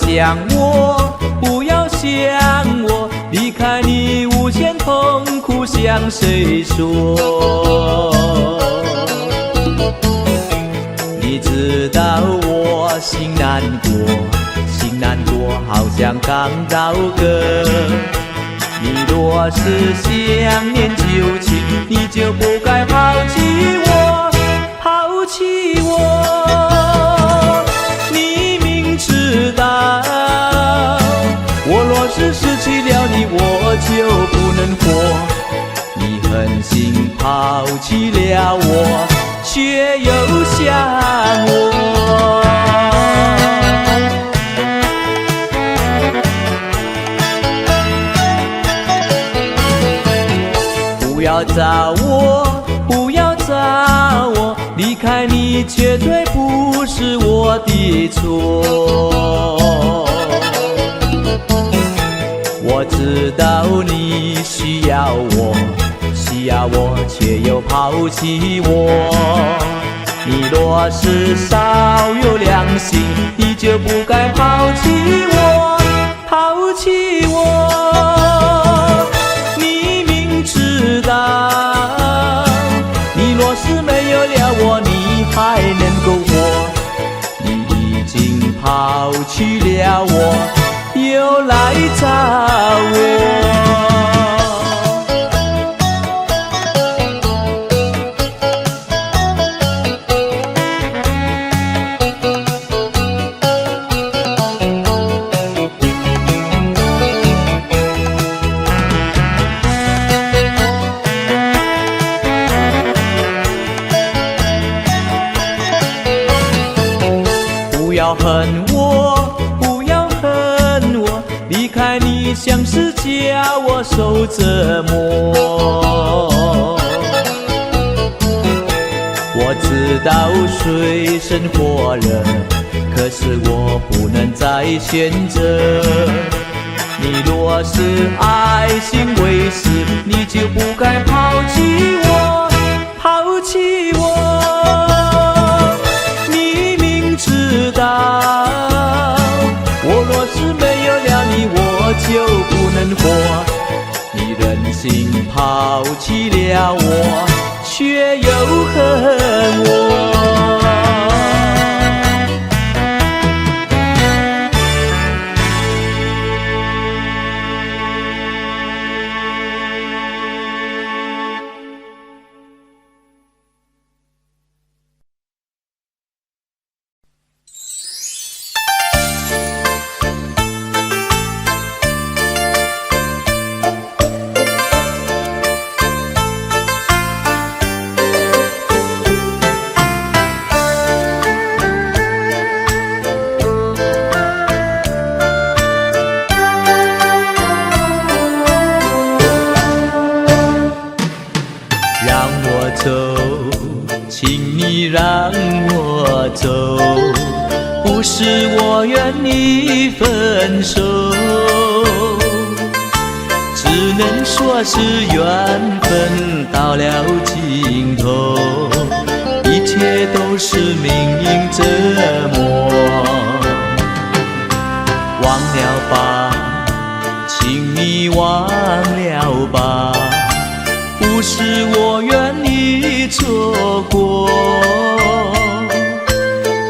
想我，不要想我，离开你无限痛苦向谁说？你知道我心难过，心难过，好像刚到歌。你若是想念旧情，你就不该抛弃我，抛弃我。你明知道，我若是失去了你，我就不能活。你狠心抛弃了我，却又想我。不要找我，不要找我，离开你绝对不是我的错。我知道你需要我，需要我，却又抛弃我。你若是少有良心，你就不该抛弃我，抛弃我。你明知道，你若是没有了我，你还能够活。你已经抛弃了我，又来找我。不要恨我，不要恨我，离开你像是叫我受折磨。我知道水深火热，可是我不能再选择。你若是爱心为实，你就不该抛弃我，抛弃我。知道，我若是没有了你，我就不能活。你忍心抛弃了我，却又恨我。让我走，不是我愿你分手，只能说是缘分到了尽头，一切都是命运折磨。忘了吧，请你忘了吧，不是我愿你错过，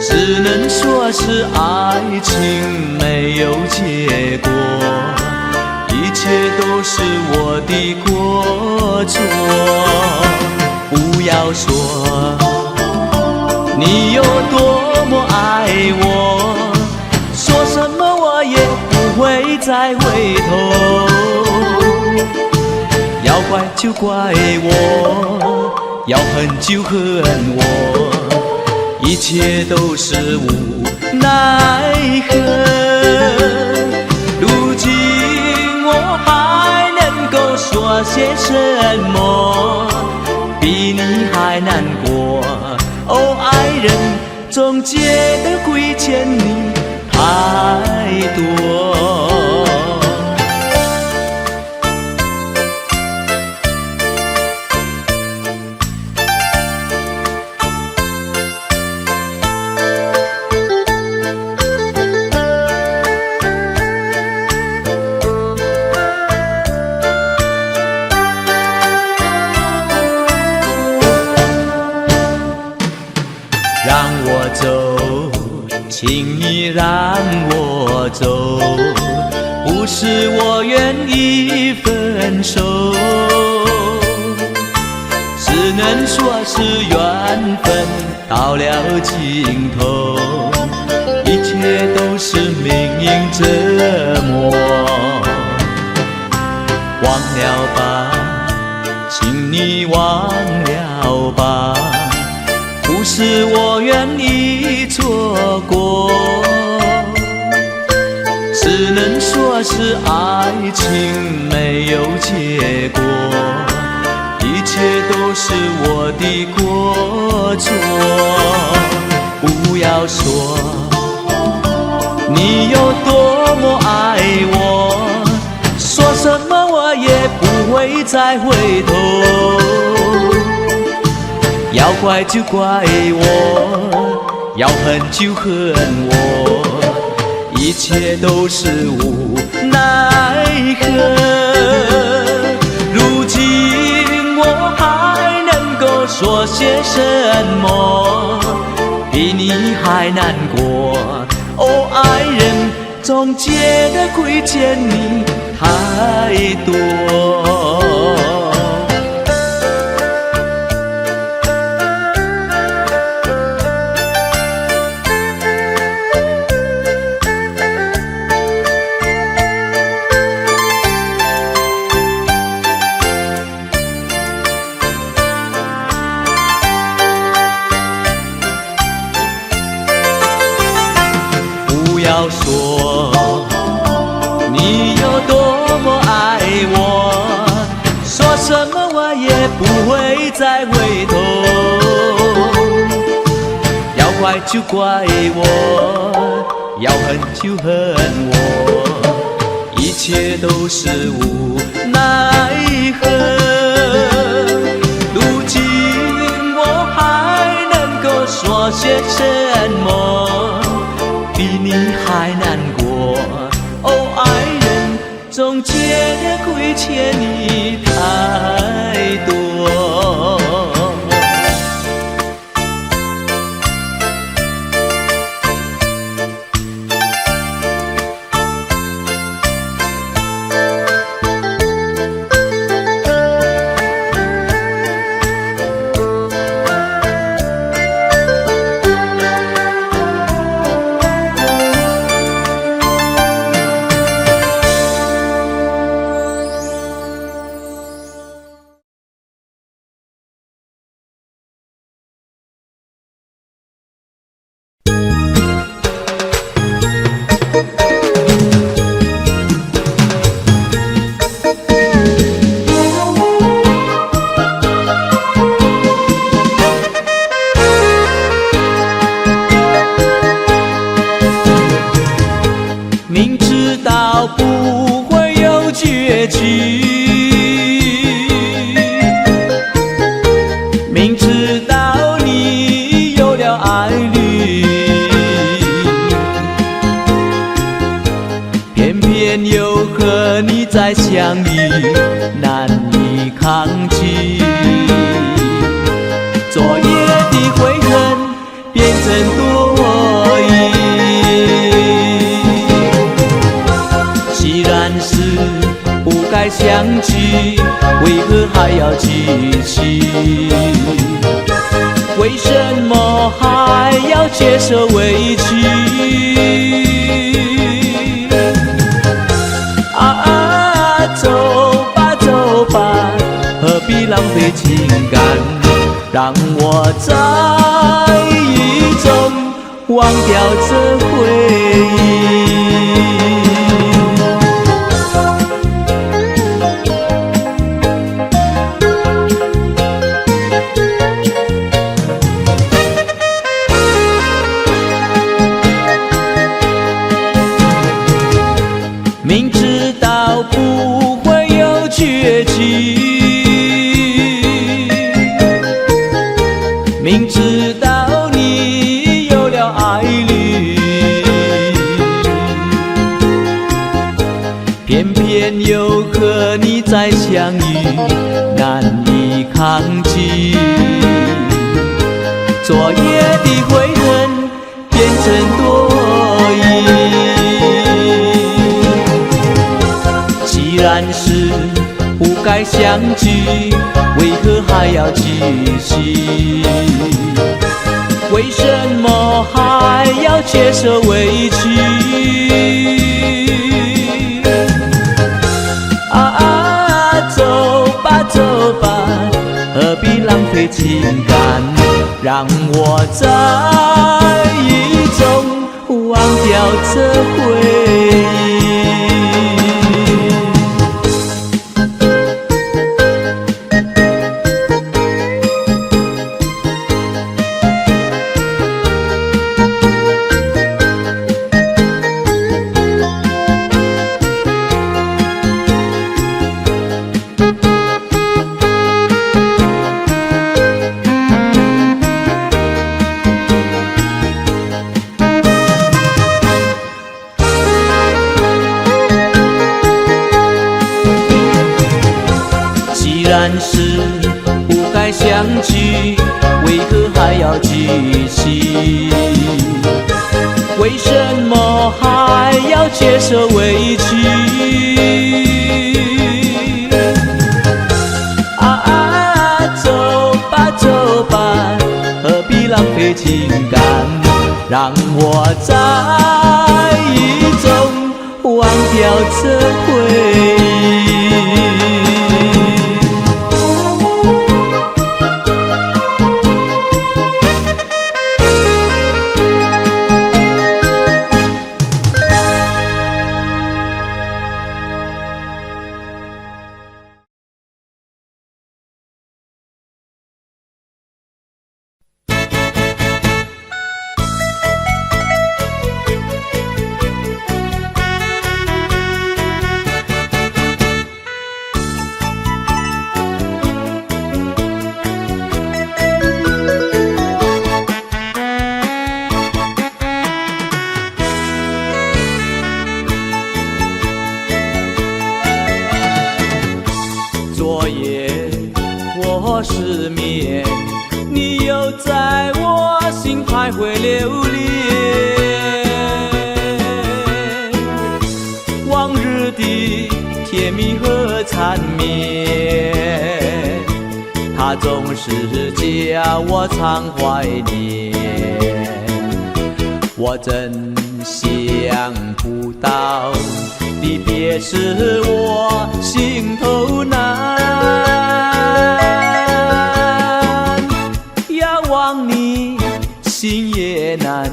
只能说是爱情没有结果，一切都是我的过错。不要说你有多么爱我，说什么我也不会再回头。要怪就怪我，要恨就恨我，一切都是无奈何。如今我还能够说些什么，比你还难过。哦，爱人，终结的亏欠你太多。请你让我走，不是我愿意分手，只能说是缘分到了尽头，一切都是命运折磨。忘了吧，请你忘了吧，不是我愿意错过，只能说是爱情没有结果，一切都是我的过错。不要说你有多么爱我，说什么我也不会再回头，要怪就怪我，要恨就恨我，一切都是无奈何。如今我还能够说些什么，比你还难过。哦，爱人，总觉得亏欠你太多。不要说你有多么爱我，说什么我也不会再回头，要怪就怪我，要恨就恨我，一切都是无奈何。如今我还能够说些什么，比你还难过。哦，爱人，总觉得亏欠你太多。明知道不会有结局，明知道你有了爱侣，偏偏又和你再相遇，难以抗拒。昨夜的悔恨变成多疑，既然是不该相聚，为何还要继续？为什么还要接受委屈？啊，走吧走吧，何必浪费情感？让我在雨中忘掉这回忆。明知道不会有结局，明知道你有了爱侣，偏偏又和你再相遇，难以抗拒。昨夜的悔恨变成多疑。既然是不该相聚，为何还要继续？为什么还要接受委屈？走吧走吧，何必浪费情感？让我在雨中忘掉这回忆。既然是不该相聚，为何还要继续？为什么还要接受委屈？走吧走吧，何必浪费情感？让我在雨中忘掉这回忆。昨夜我失眠，你又在我心徘徊流连。往日的甜蜜和缠绵，它总是叫我常怀念。我真想不到离别时我心头难，要忘你心也难，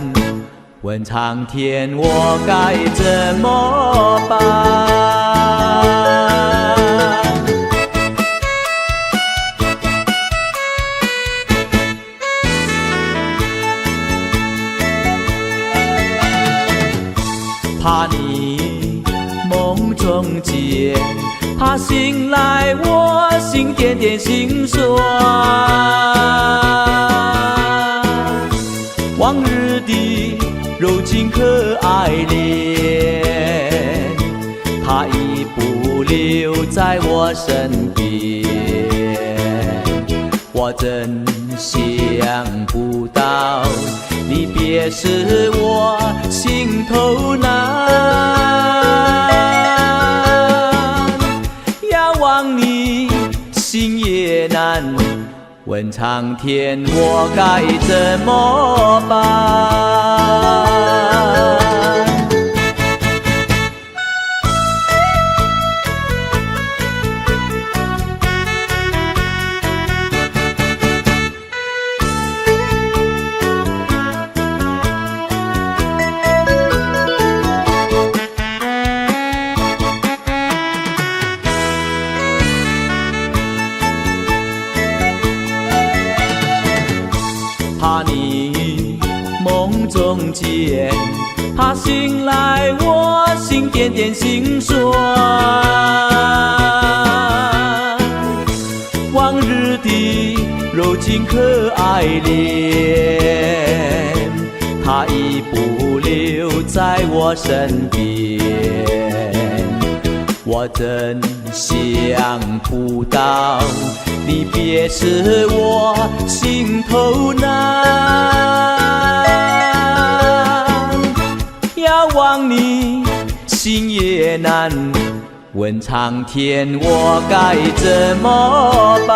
问苍天我该怎么办？怕你梦中见，怕醒来我心点点心酸。往日的柔情可爱恋，它已不留在我身边。我真想不到离别时我心头难，要忘你心也难，问苍天我该怎么办？怕你梦中见，怕醒来我心点点心酸。往日的柔情可爱恋，它已不留在我身边。我真想不到离别时我心头难，望你，心也难。问苍天，我该怎么办？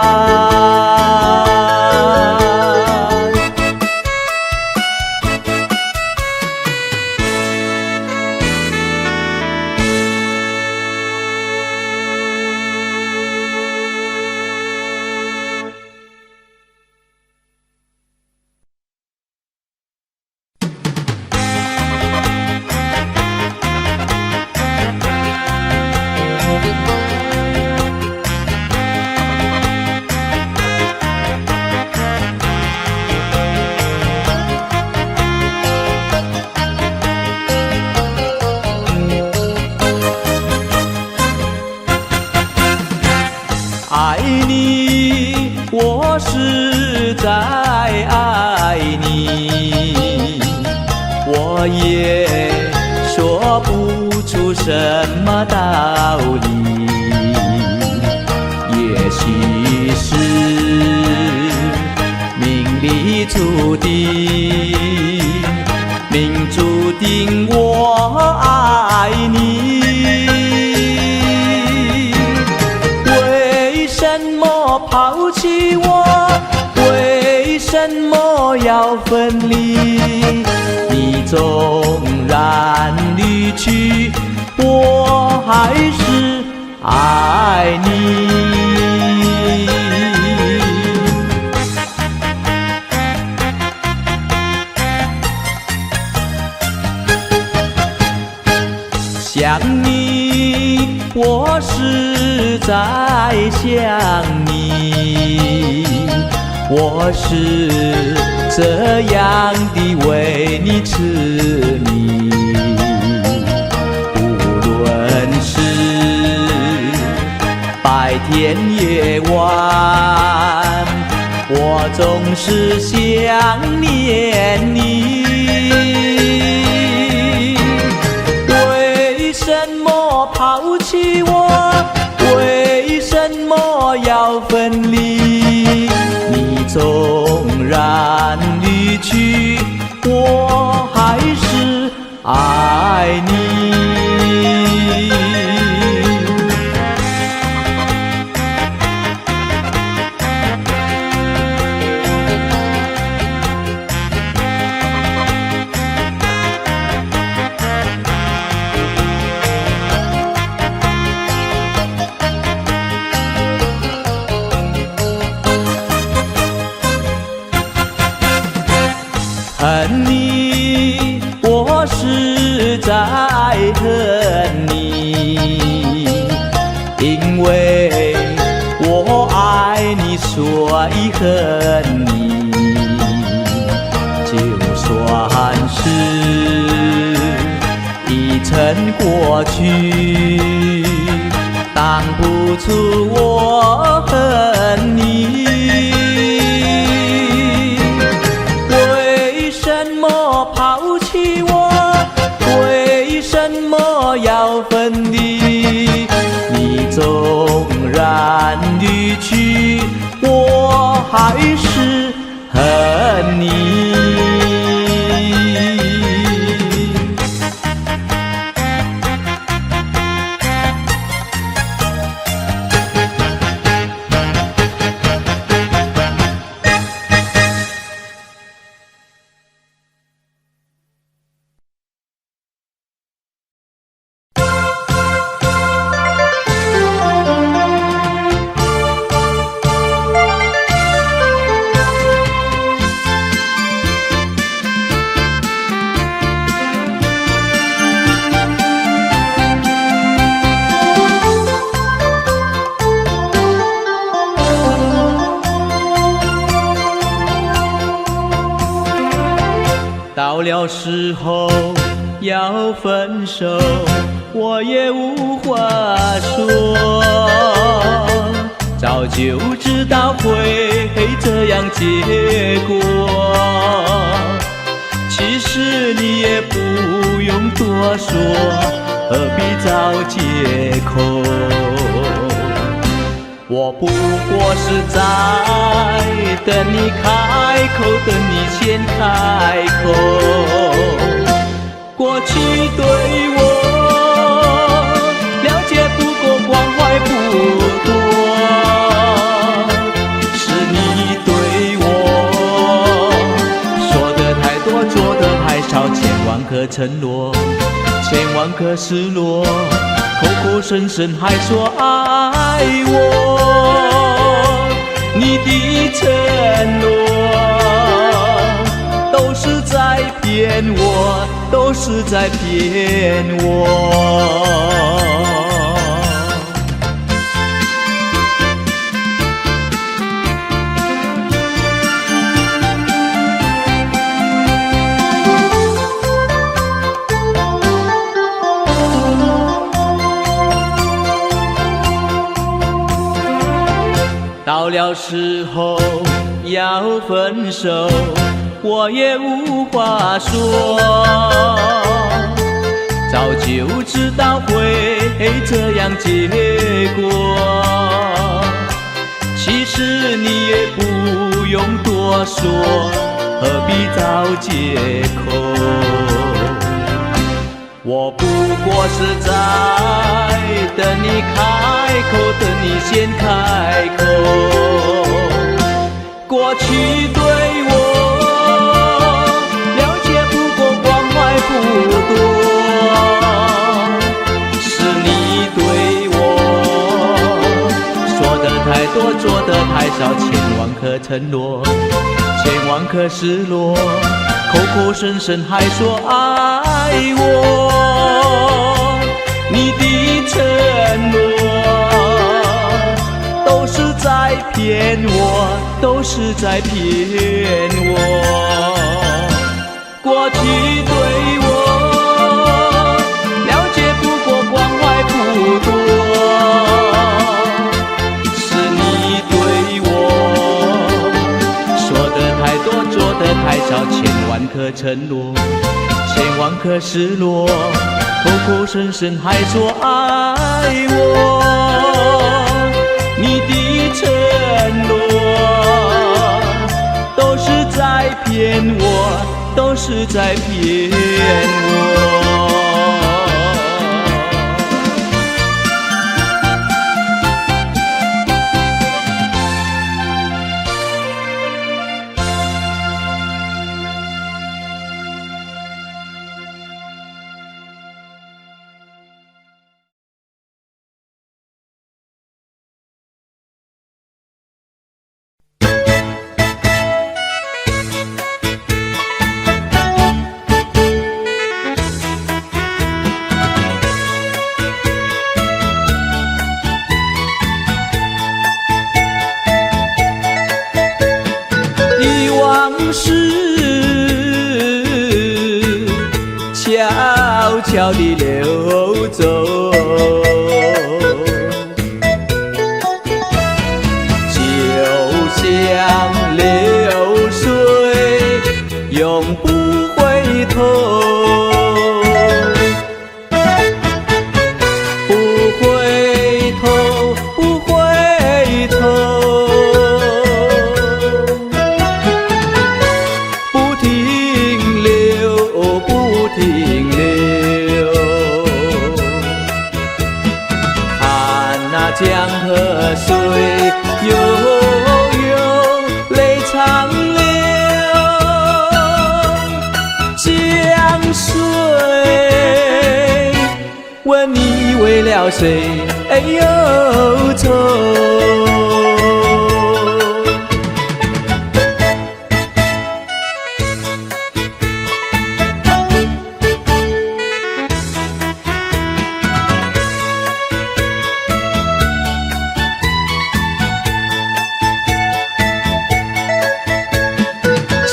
爱你，我实在爱你，我也说不出什么道理。也许是命里注定，命注定我爱你。为什么抛弃我？为什么要分离？你纵然离去，我还是爱你。想你，我实在想你，我是这样的为你痴迷。无论是白天夜晚，我总是想念你。为什么抛弃我？为什么要分离？你纵然离去，我还是爱你。恨你，我实在恨你，因为我爱你，所以恨你。就算是已成过去，当不出我恨你。为什么抛弃我？为什么要分离？你纵然离去，我还是恨你。到了时候要分手，我也无话说。早就知道会这样结果，其实你也不用多说，何必找借口？我不过是在等你开口，等你先开口。过去对我了解不够，关怀不多，是你对我说的太多，做的太少，千万个承诺，千万个失落，口口声声还说爱我，你的承诺都是在骗我，都是在骗我。到了时候要分手，我也无话说，早就知道会这样结果。其实你也不用多说，何必找借口？我不过是在等你开口，等你先开口。过去对我了解不够，关怀不多，是你对我说的太多，做的太少，千万个承诺，千万个失落，口口声声还说爱我，你的承诺都是在骗我，都是在骗我。过去对我了解不过，关怀不多，是你对我说的太多，做的太少，千万个承诺，千万个失落，口口声声还说爱我，你的承诺都是在骗我，都是在骗我。悄悄地流走，就像流水永不回头，不回头，不回头，不停留，不停留。江河水悠悠，泪长流。江水问你为了谁忧愁？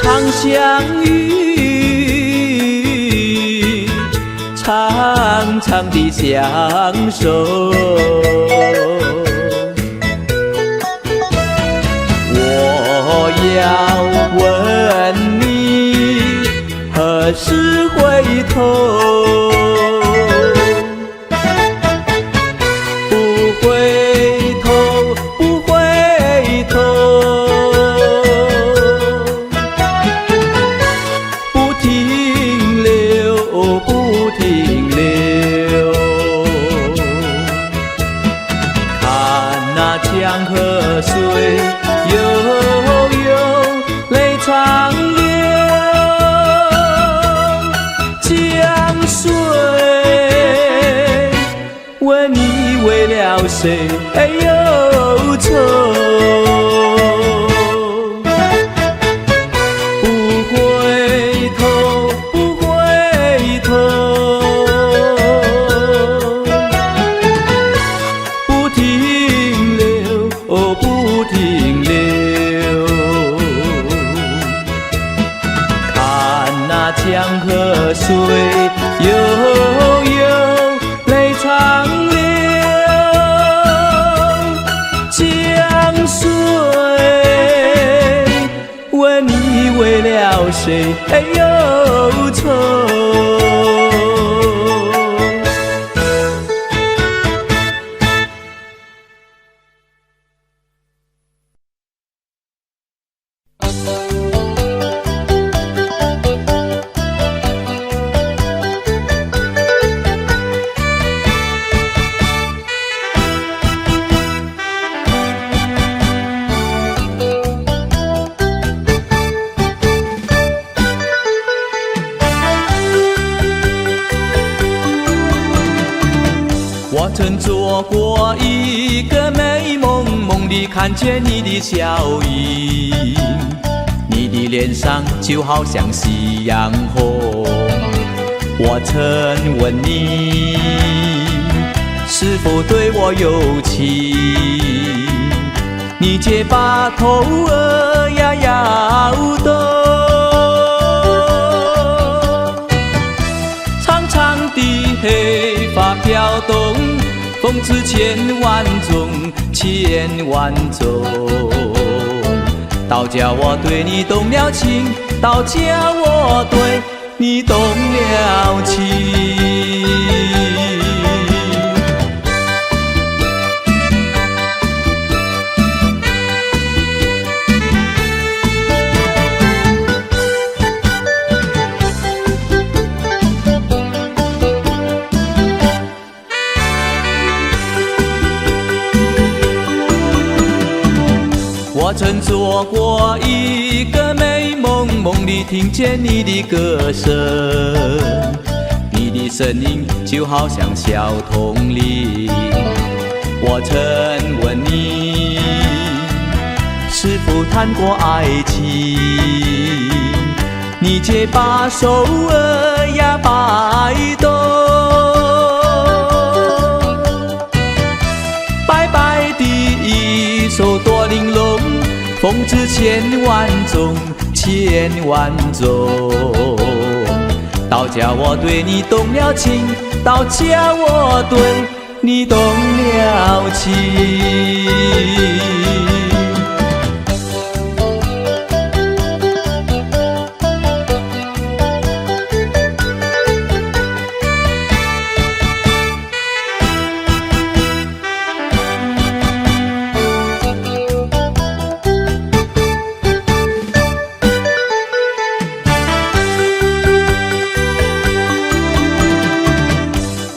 常相遇，长长的相守。我要问你，何时回头？不回头，不回头。不谁忧愁。江河水悠悠，泪长流。江水问你为了谁忧愁？我曾做过一个美梦，梦里看见你的笑影，你的脸上就好像夕阳红。我曾问你是否对我有情，你却把头儿呀摇动。长长的黑发飘动，风驰千万种，千万种。倒叫我对你动了情，倒叫我对你动了情。我曾做过一个美梦，梦里听见你的歌声，你的声音就好像小铜铃。我曾问你是否谈过爱情，你却把手儿呀摆动。白白的一手多玲珑，风驰千万种，千万种。倒叫我对你动了情，倒叫我对你动了情。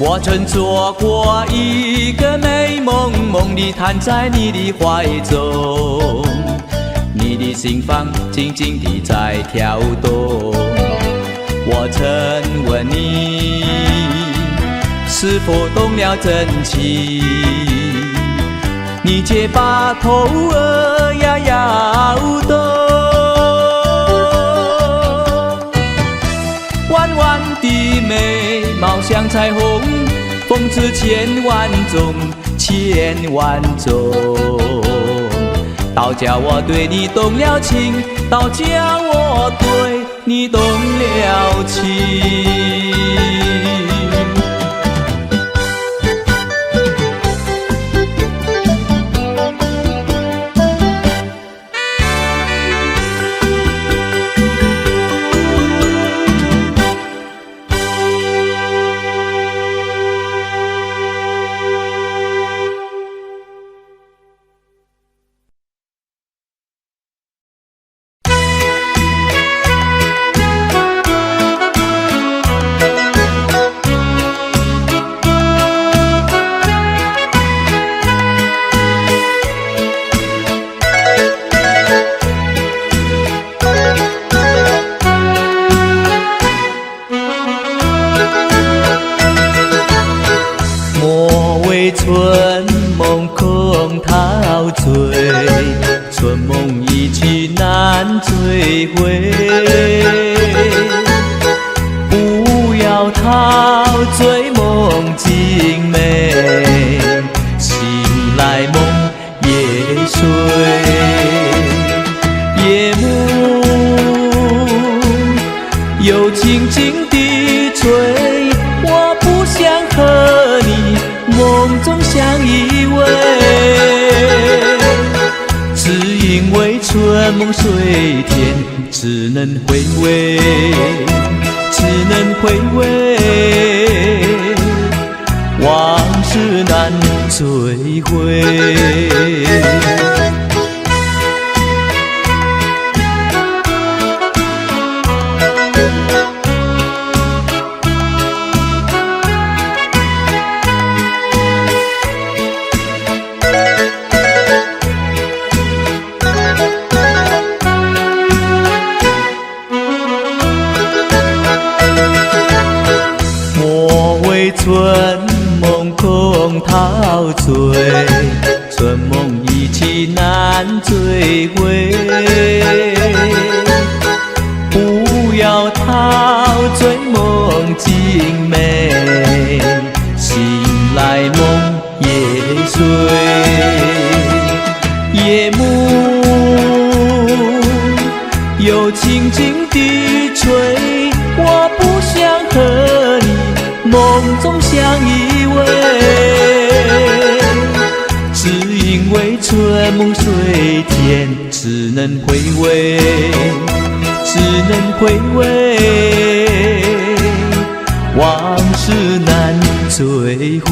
我曾做过一个美梦，梦里瘫在你的怀中，你的心房静静地在跳动。我曾问你是否动了真情，你却把头儿呀摇动。弯弯的眉毛像彩虹，风驰千万种，千万种。倒叫我对你动了情，倒叫我对你动了情。难追回。不要陶醉梦境美，醒来梦也碎。夜幕又轻轻地吹，我不想和你梦中相依偎，只因为春梦水天，只能回味，只能回味，往事难追回。春梦空陶醉，春梦一去难追回。不要陶醉梦境美，醒来梦也碎。夜幕又轻轻地吹，我不想和你梦中相依偎，只因为春梦水天，只能回味，只能回味，往事难追回。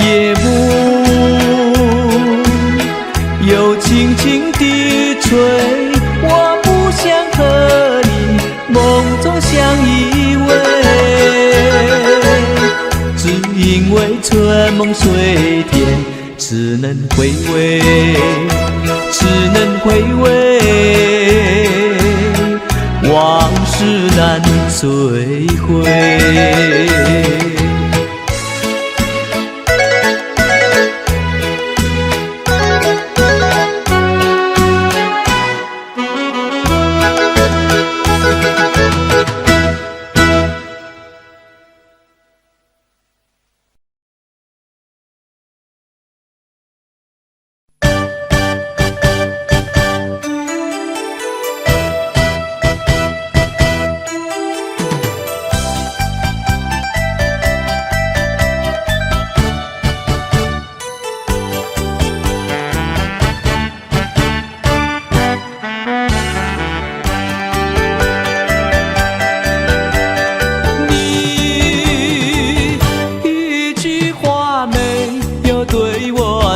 夜幕又轻轻地吹，我不想和你梦中相依偎，只因为春梦水天，只能回味，只能回味，往事难追回。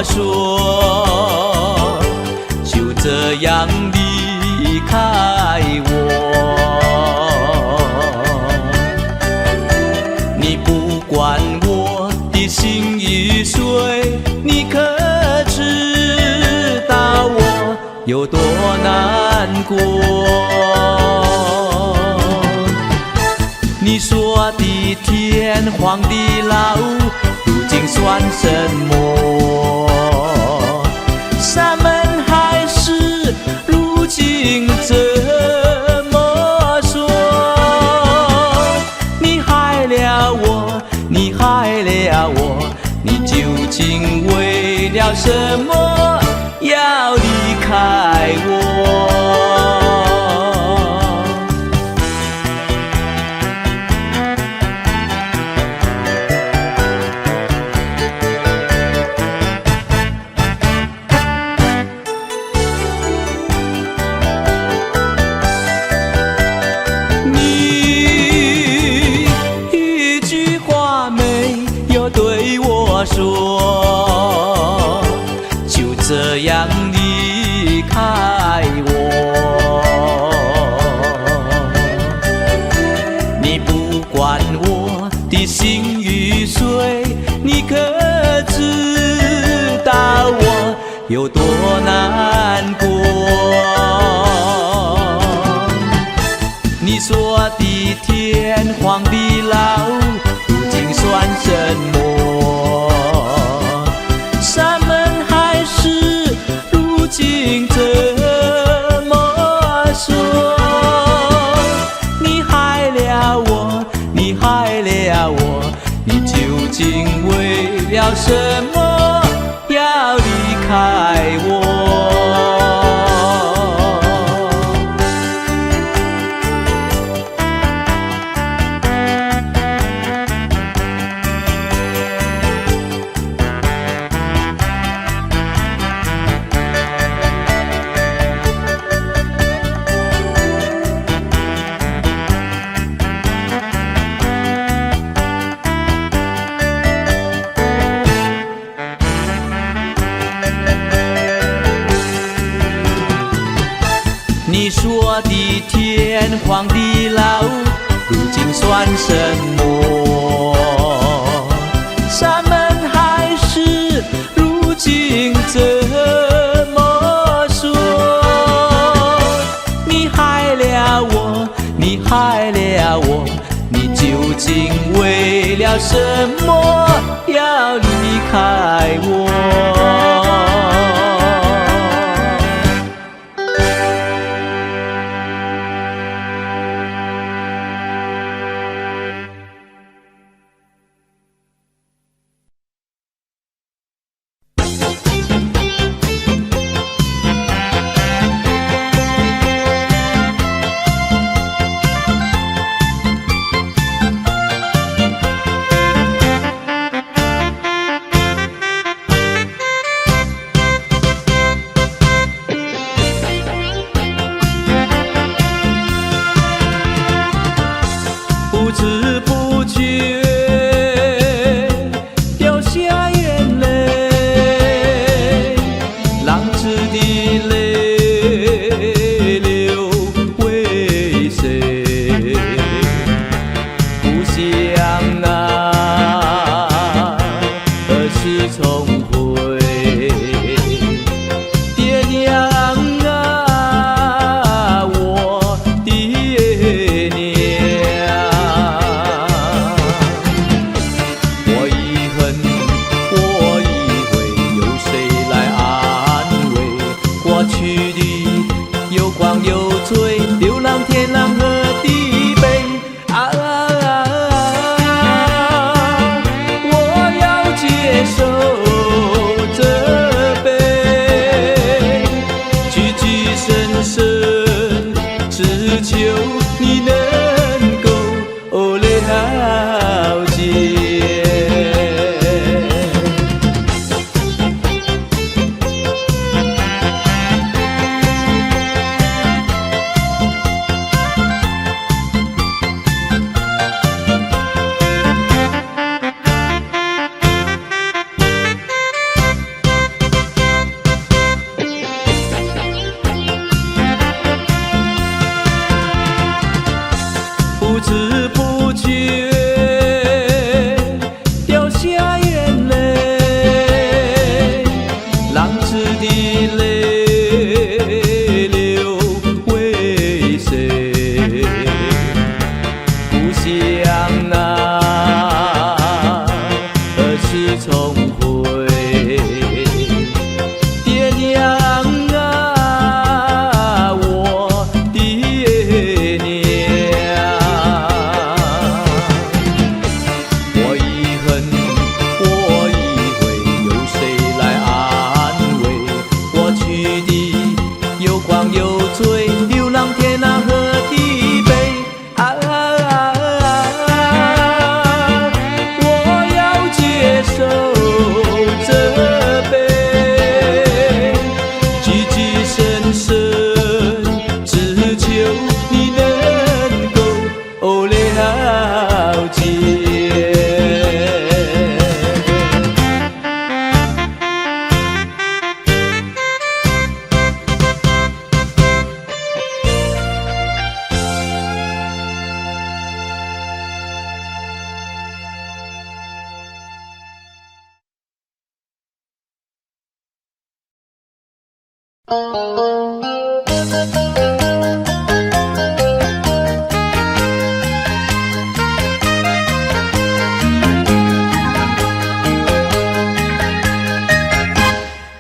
说就这样离开我，你不管我的心已碎，你可知道我有多难过？你说的天荒地老，如今算什么？山盟海誓，如今怎么说？你害了我，你害了我，你究竟为了什么要离开我？说就这样离开我，你不管我的心有多难过。你说的天荒地老，如今算什么？山盟海誓，如今怎么说？你害了我，你害了我，你究竟为了什么要离开我？你说的天荒地老，如今算什么？山盟海誓，如今怎么说？你害了我，你害了我，你究竟为了什么要离开我？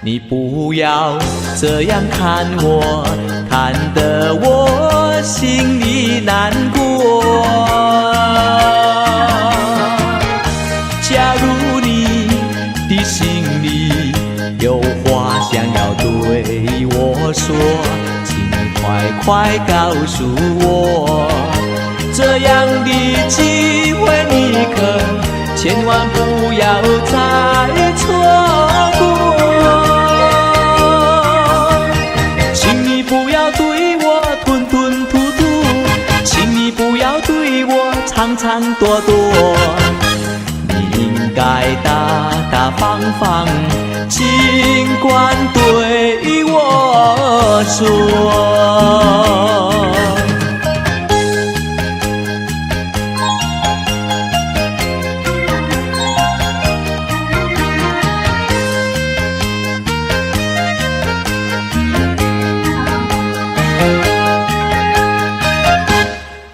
你不要这样看我，看得我心里难过。假如你的心里有话想要对我说，请你快快告诉我。这样的机会你可千万不要再错过。请你不要对我吞吞吐吐，请你不要对我长长短短，你应该大大方方，尽管对我说。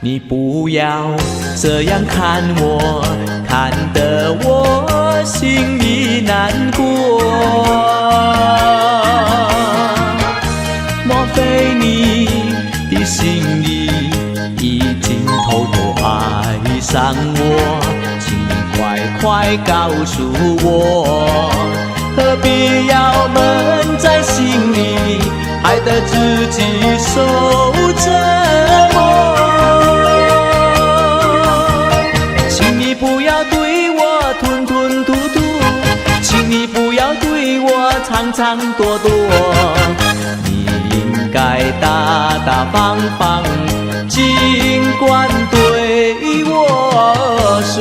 你不要这样看我，看得我心里难过。莫非你的心里已经偷偷爱上我？请你快快告诉我，何必要闷在心里，害得自己受折磨？不要对我吞吞吐吐，请你不要对我长长短短，你应该大大方方，尽管对我说。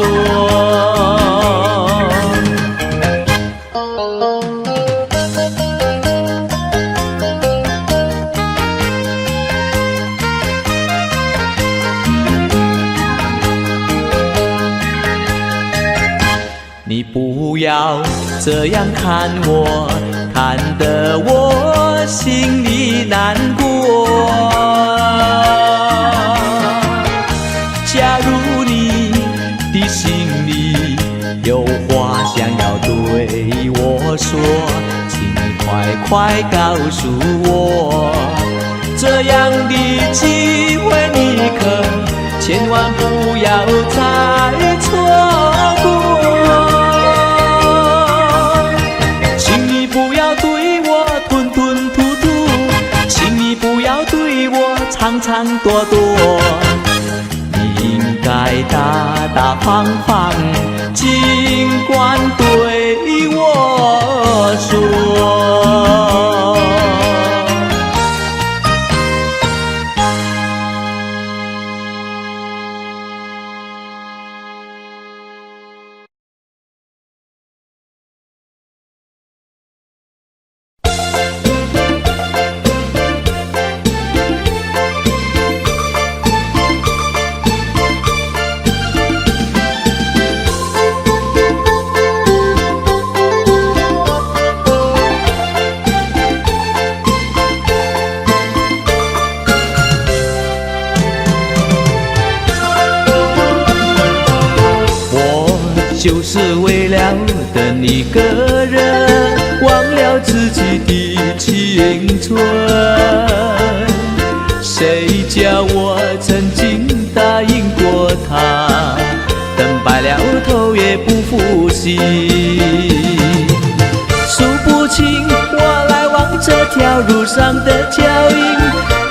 你不要这样看我，看得我心里难过。假如你的心里有话想要对我说，请你快快告诉我。这样的机会你可千万不要再错过。长长短短，你应该大大方方，尽管对我说。就是为了等一个人，忘了自己的青春。谁叫我曾经答应过他，等白了头也不负心。数不清我来往这条路上的脚印，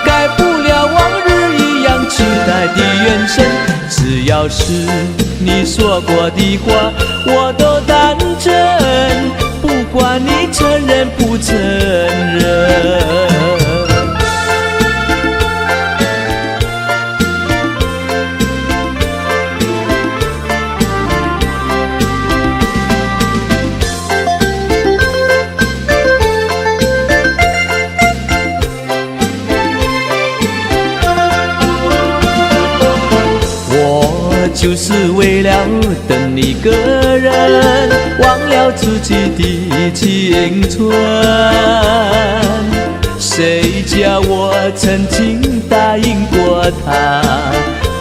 改不了往日一样期待的眼神。只要是你说过的话，我都当真，不管你承认不承认。就是为了等一个人，忘了自己的青春。谁叫我曾经答应过他，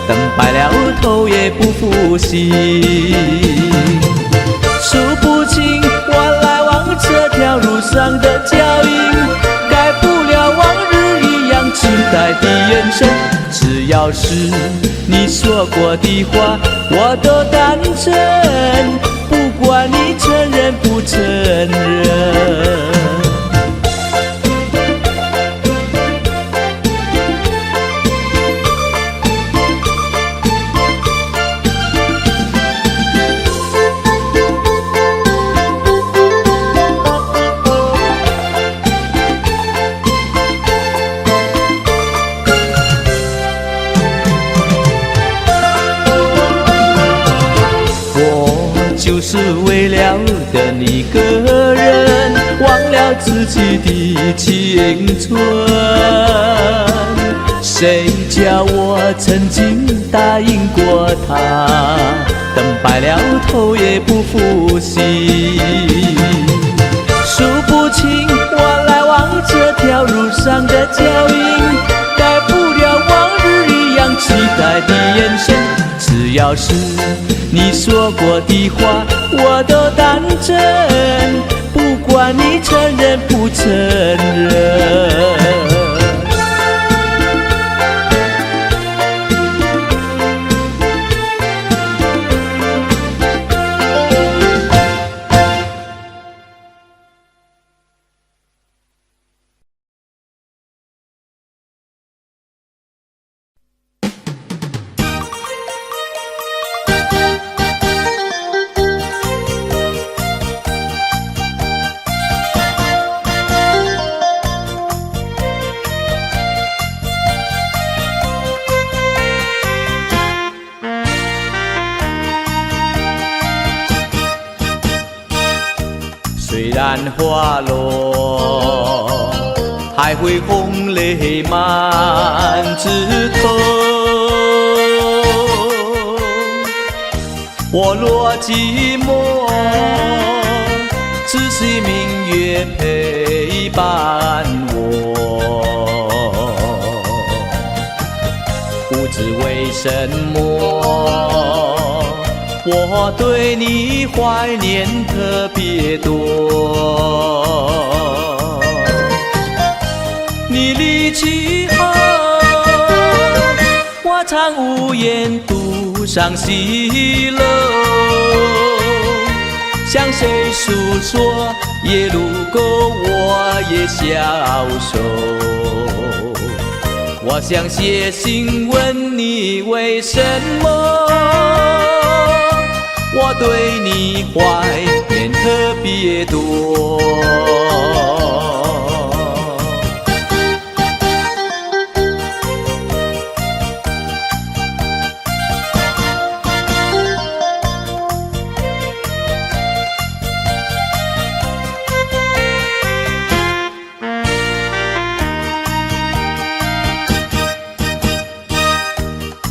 等白了头也不负心。数不清我来往这条路上的脚印，改不了往日一样期待的眼神。只要是你说过的话，我都当真，不管你承认不承认。就是为了等一个人，忘了自己的青春。谁叫我曾经答应过他，等白了头也不负心。数不清我来往这条路上的脚印，改不了往日一样期待的眼神。只要是你说过的话，我都当真，不管你承认不承认。虽然花落，还会红泪满枝头。我若寂寞，只是明月陪伴我。不知为什么，我对你怀念特别多。你离去后，我常无言独上西楼，向谁诉说？夜路过我也消愁。我想写信问你为什么，我对你怀念特别多。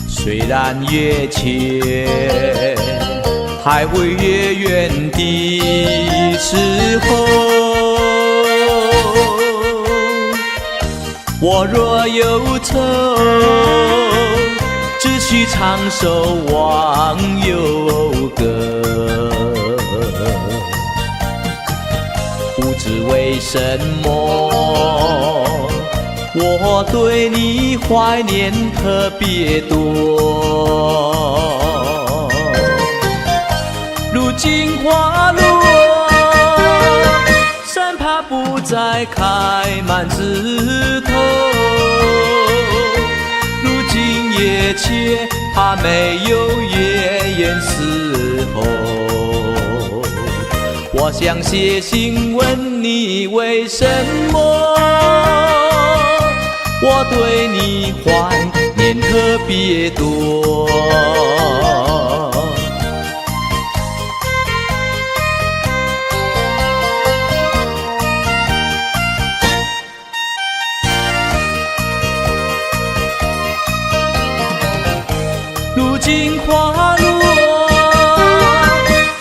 虽然越切还会越远的时候，我若有愁，只需唱首忘忧歌。不知为什么，我对你怀念特别多。如今花落，山爬不再开满枝头。如今夜切，怕没有月圆时候。我想写信问你为什么，我对你怀念特别多。如今花落，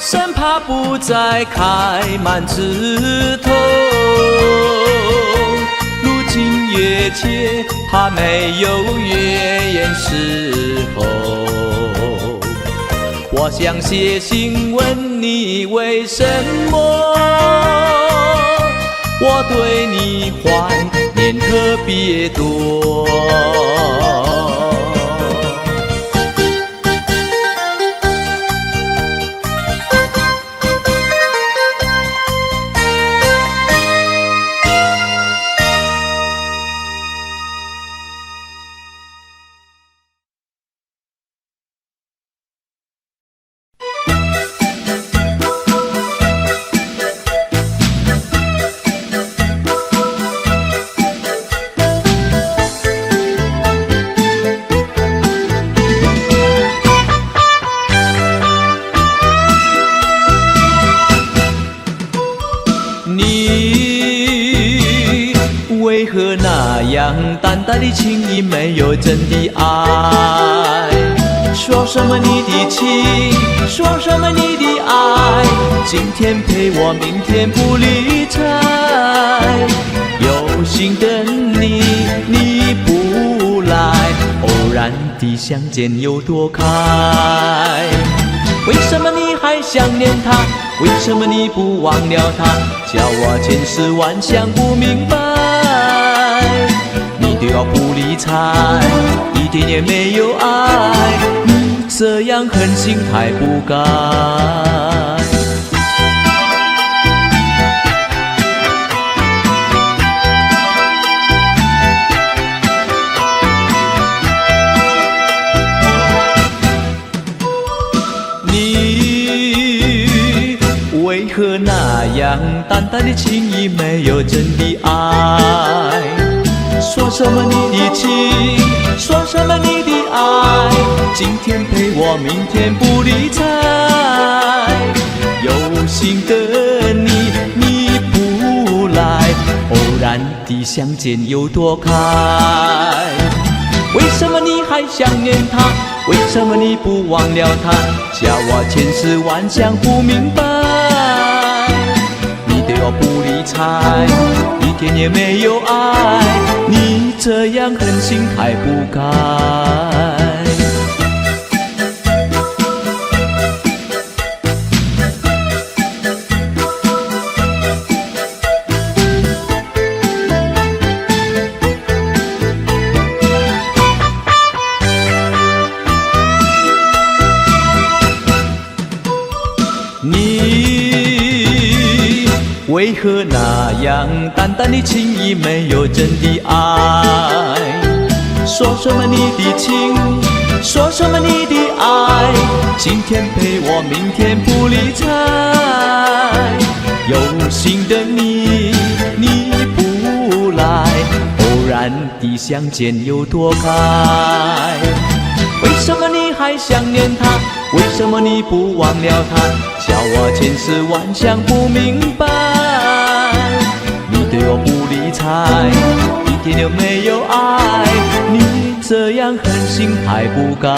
生怕不再开满枝头。如今越切，怕没有月圆时候。我想写信问你为什么，我对你怀念特别多。淡淡的情意没有真的爱，说什么你的情，说什么你的爱，今天陪我，明天不理睬。有心等你，你不来，偶然的相见又躲开。为什么你还想念他？为什么你不忘了他？叫我千思万想不明白。你对我不理睬，一点也没有爱，你这样狠心太不该。你为何那样淡淡的情意没有真的爱？说什么你的情，说什么你的爱，今天陪我，明天不理睬。有心的你，你不来，偶然的相见又躲开。为什么你还想念他？为什么你不忘了他？叫我千思万想不明白。你对我不理睬，一点也没有爱，你这样狠心太不该。为何那样淡淡的情意没有真的爱？说什么你的情，说什么你的爱，今天陪我，明天不理睬。有心的你，你不来，偶然的相见又躲开。为什么你还想念他？为什么你不忘了他？叫我千思万想不明白。你对我不理睬，一点都没有爱，你这样狠心太不该。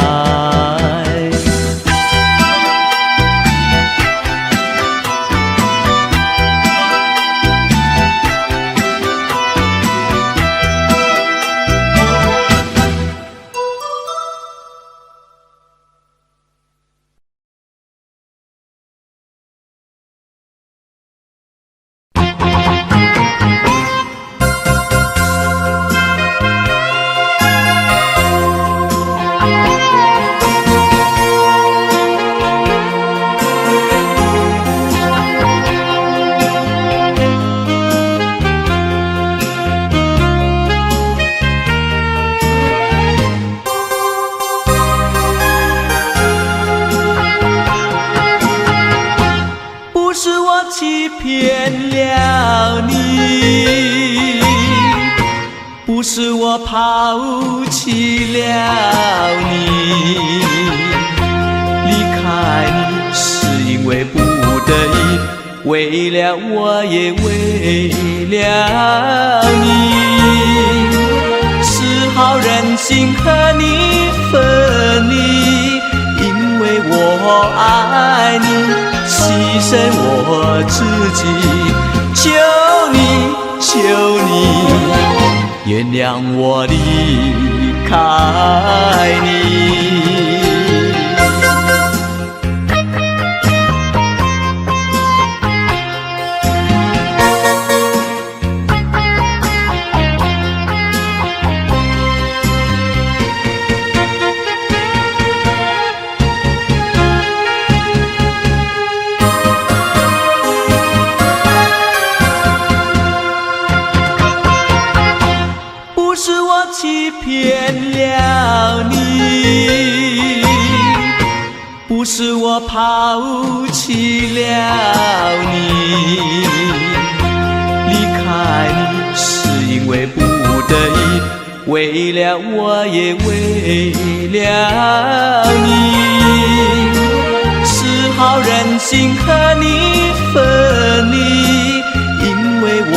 欺骗了你，不是我抛弃了你，离开你是因为不得已，为了我也为了你，只好任性和你分离，因为我爱你，牺牲我自己，求你，求你，原谅我离开你。欺骗了你，不是我抛弃了你，离开你是因为不得已，为了我也为了你，是好任性和你分离，因为我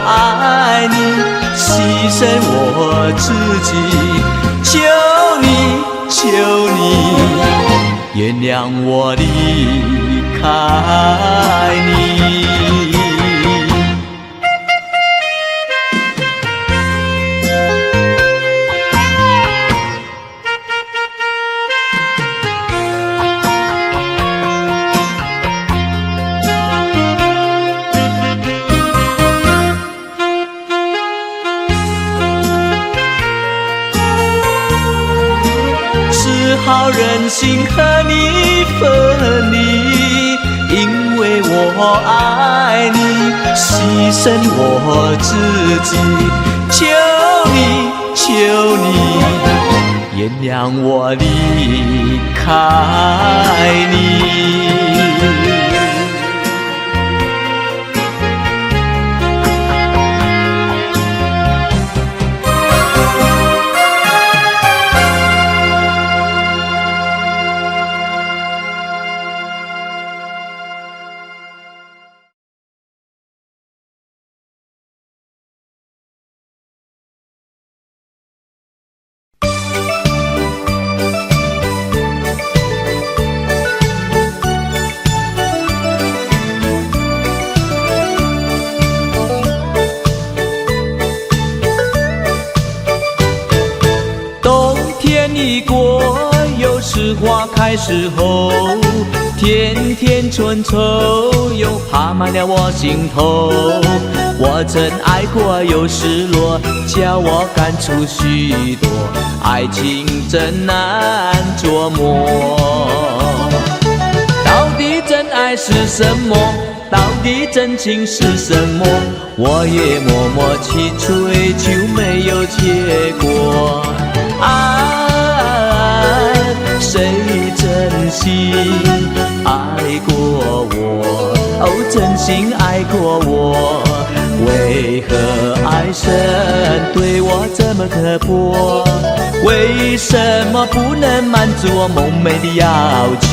爱你。牺牲我自己，求你，求你，原谅我离开你。好任性和你分离，因为我爱你，牺牲我自己，求你，求你，原谅我离开你。一过，又是花开时候，甜甜春愁又爬满了我心头。我曾爱过又失落，叫我感触许多，爱情真难琢磨。到底真爱是什么？到底真情是什么？我也默默去追求，没有结果。谁真心爱过我？哦，真心爱过我？为何爱神对我这么刻薄？为什么不能满足我梦寐的要求？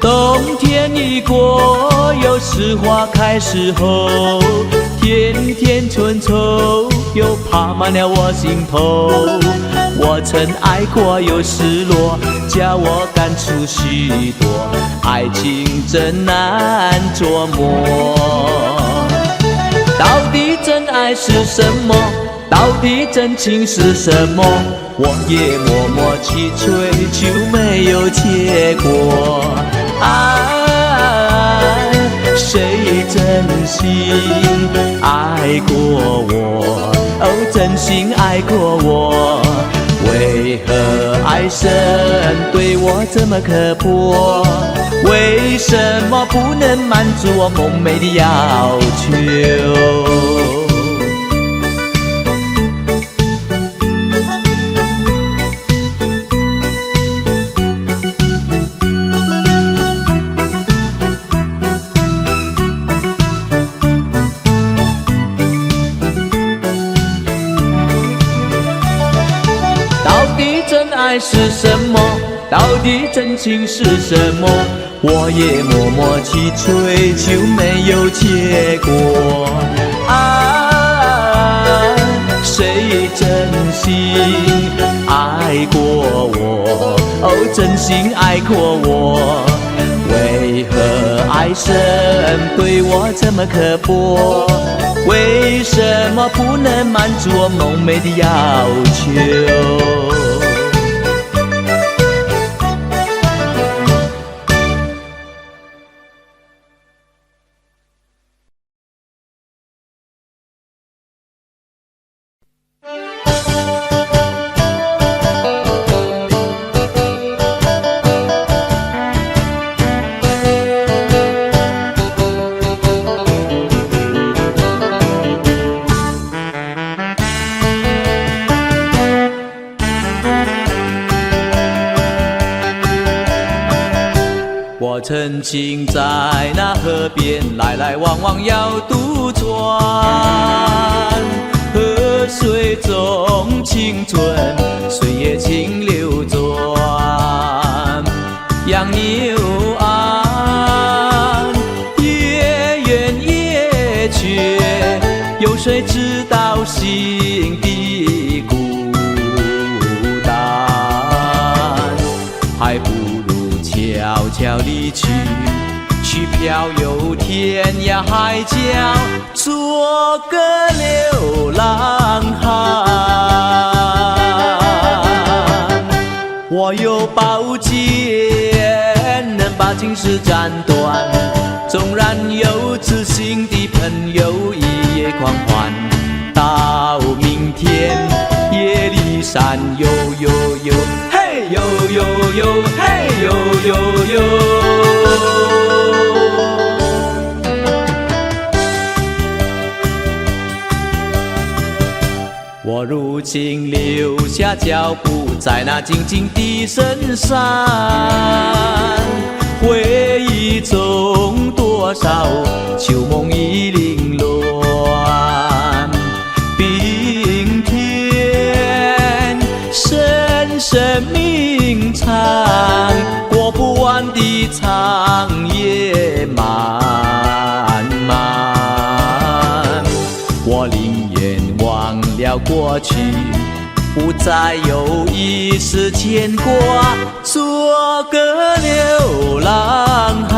冬天一过，又是花开时候，甜甜春愁又爬满了我心头。我曾爱过又失落，叫我感触许多，爱情真难琢磨。到底真爱是什么？到底真情是什么？我也默默去追求，没有结果。谁真心爱过我？哦，真心爱过我？为何爱神对我这么刻薄？为什么不能满足我梦寐的要求？真爱是什么？到底真情是什么？我也默默去追求，没有结果。谁真心爱过我？哦，真心爱过我。为何爱神对我这么刻薄？为什么不能满足我梦寐的要求？我曾经在那河边来来往往要渡船，河水中青春，岁月清流转，养牛岸，夜远夜缺，有谁知道心的孤单？还不悄悄离去，去漂游天涯海角，做个流浪汉。我有宝剑，能把情丝斩断。纵然有知心的朋友，一夜狂欢。到明天，夜里山悠悠悠，嘿悠悠悠，嘿悠悠悠。我如今留下脚步，在那静静的深山，回忆中多少旧梦已凌乱。冰天深深鸣唱，过不完的长夜漫漫。我宁愿忘了过去，不再有一丝牵挂，做个流浪汉。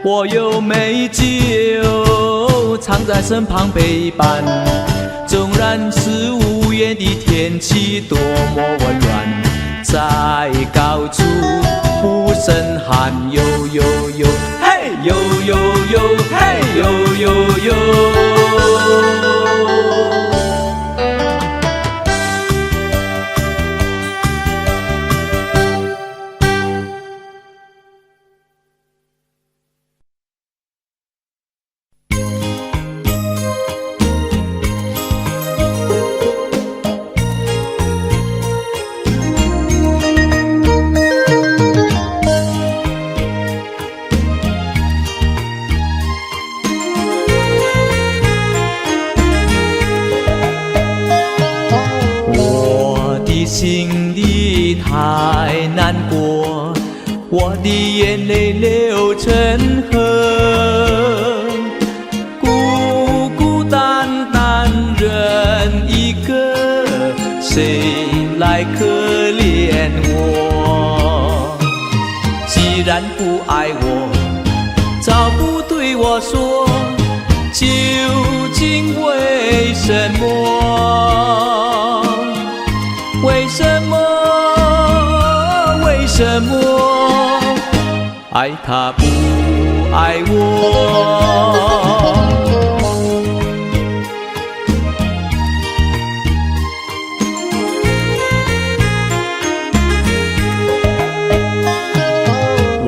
我有美酒藏在身旁陪伴，纵然是无言的天气多么温暖，在高处不胜寒，悠悠悠，嘿悠悠悠，嘿悠悠悠。心里太难过，我的眼泪流成河，孤孤单单人一个，谁来可怜我？既然不爱我，早不对我说，究竟为什么？为什么？为什么爱他不爱我？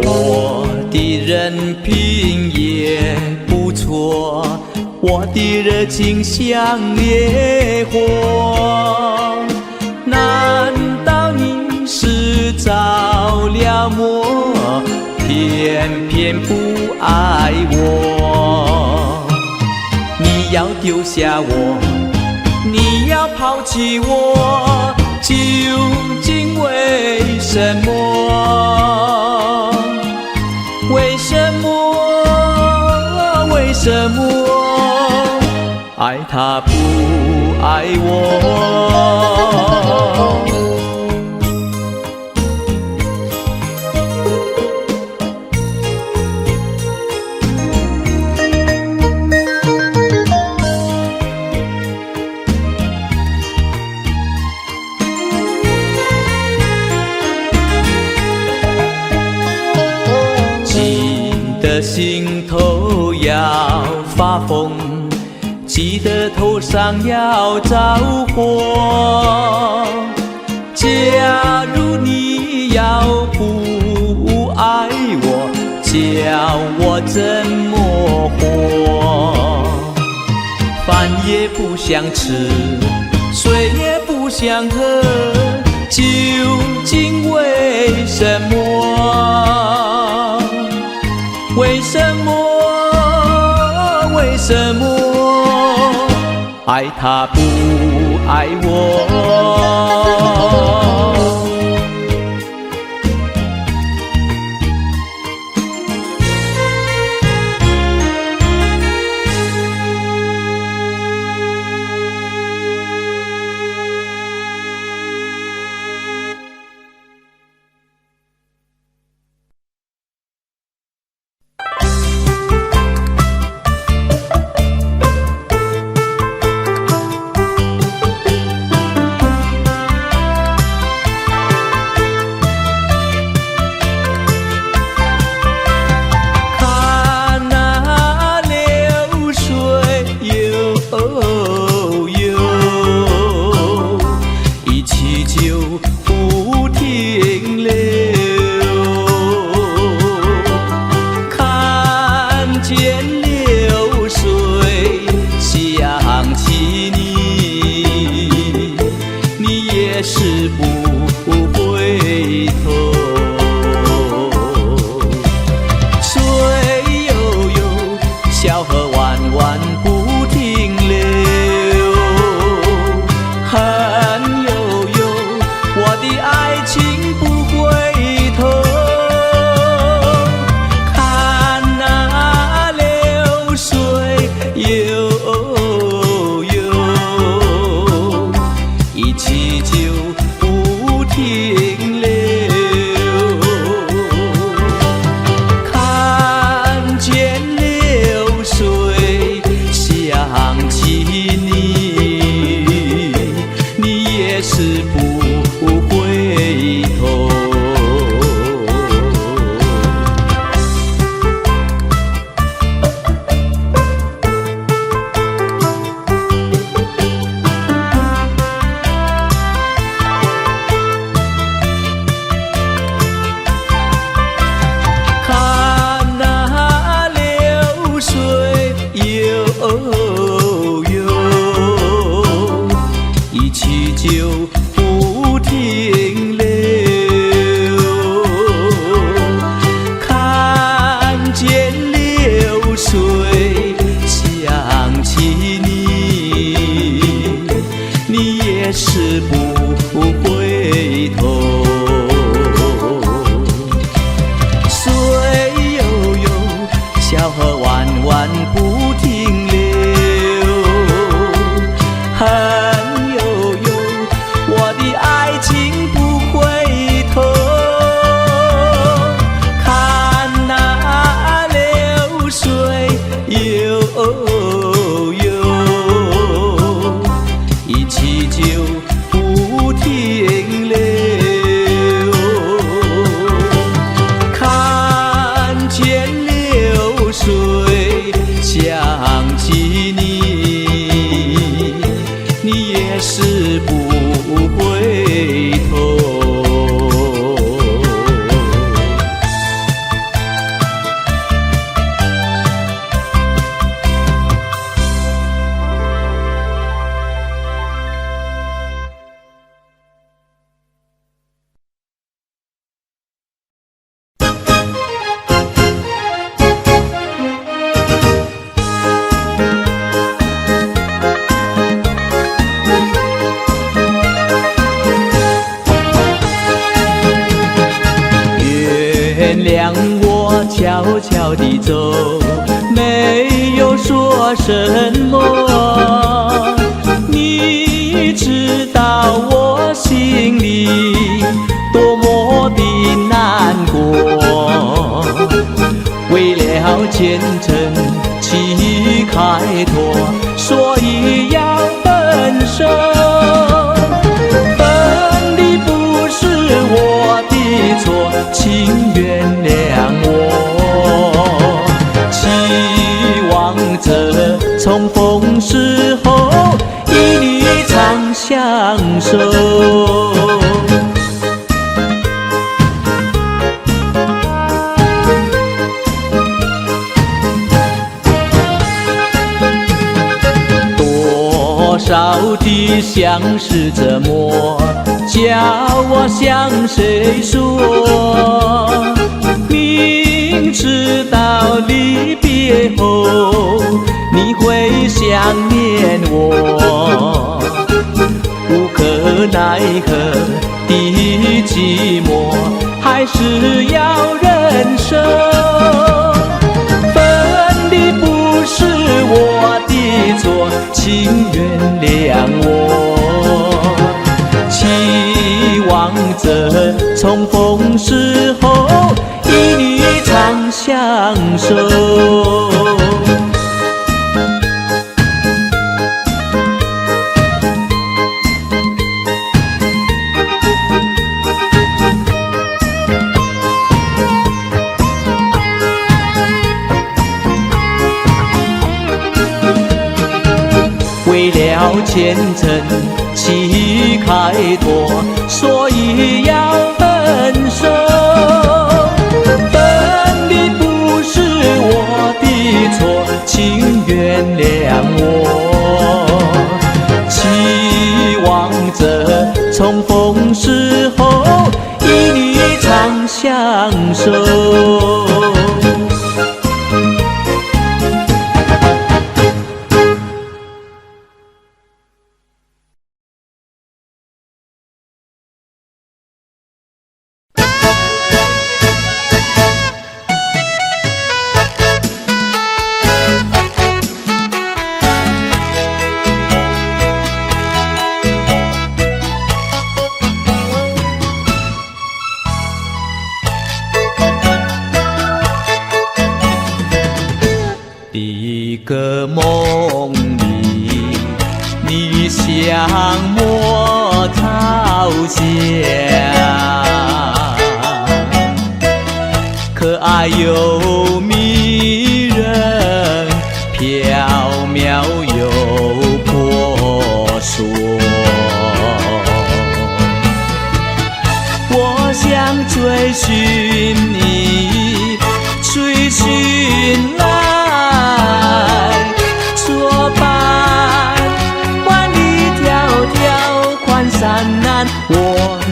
我的人品也不错，我的热情像烈火。难道你是着了魔，偏偏不爱我？你要丢下我，你要抛弃我，究竟为什么？为什么？为什么？爱他不爱我。记得心头要发疯，记得头上要着火。假如你要不爱我，叫我怎么活？饭也不想吃，水也不想喝，究竟为什么？为什么？为什么？爱他不爱我。原谅我悄悄地走，没没有说什么，你知道我心里多么的难过。为了前程去开拓，所以要分手。分离不是我的错，请原谅我。期望着重逢时候与你长相守。多少的相思折磨，叫我向谁说？明知道离别后你会想念我，无可奈何的寂寞还是要忍受。分离不是我的错，请原谅我。期望着重逢时候与你长相守。为了前程去开拓，所以要分手。分离不是我的错，请原谅我。期望着重逢时候与你长相守。第一个梦里，你像莫朝霞，可爱又迷人，缥缈又婆娑。我想追寻你，追寻来作伴，万里迢迢宽山难，我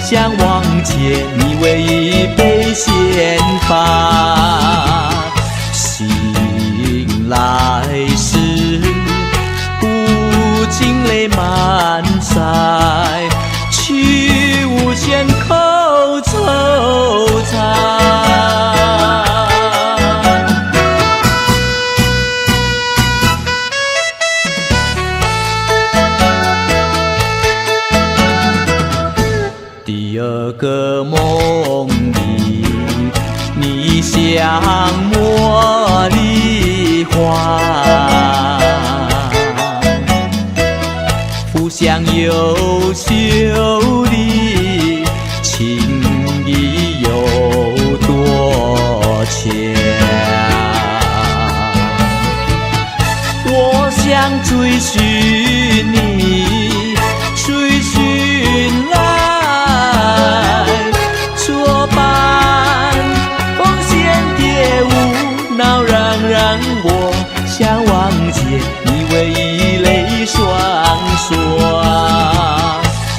想望见你唯一被显发。醒来时不禁泪满腮，去无限口惆怅。第二个梦里，你像茉莉花，肤香又秀丽，情意有多强。我想追寻你，追寻来作伴，风险蝶舞闹让我想望见你唯一泪双双。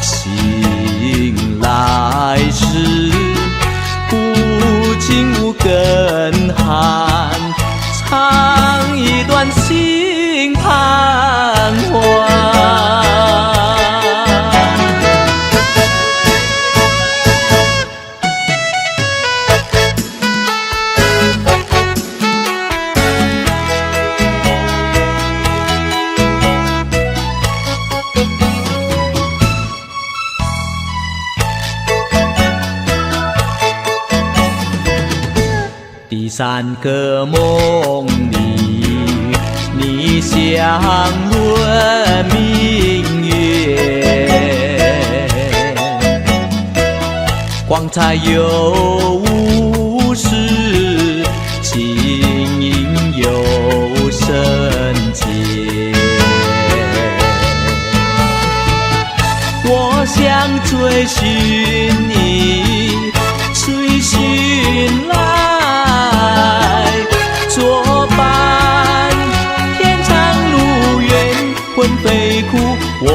醒来时不禁无根寒，唱一段心彷徨。第3个梦里，你相问明月，光彩又无事，情影又深切。我想追寻你，追寻来作伴。天长路远，魂飞苦，我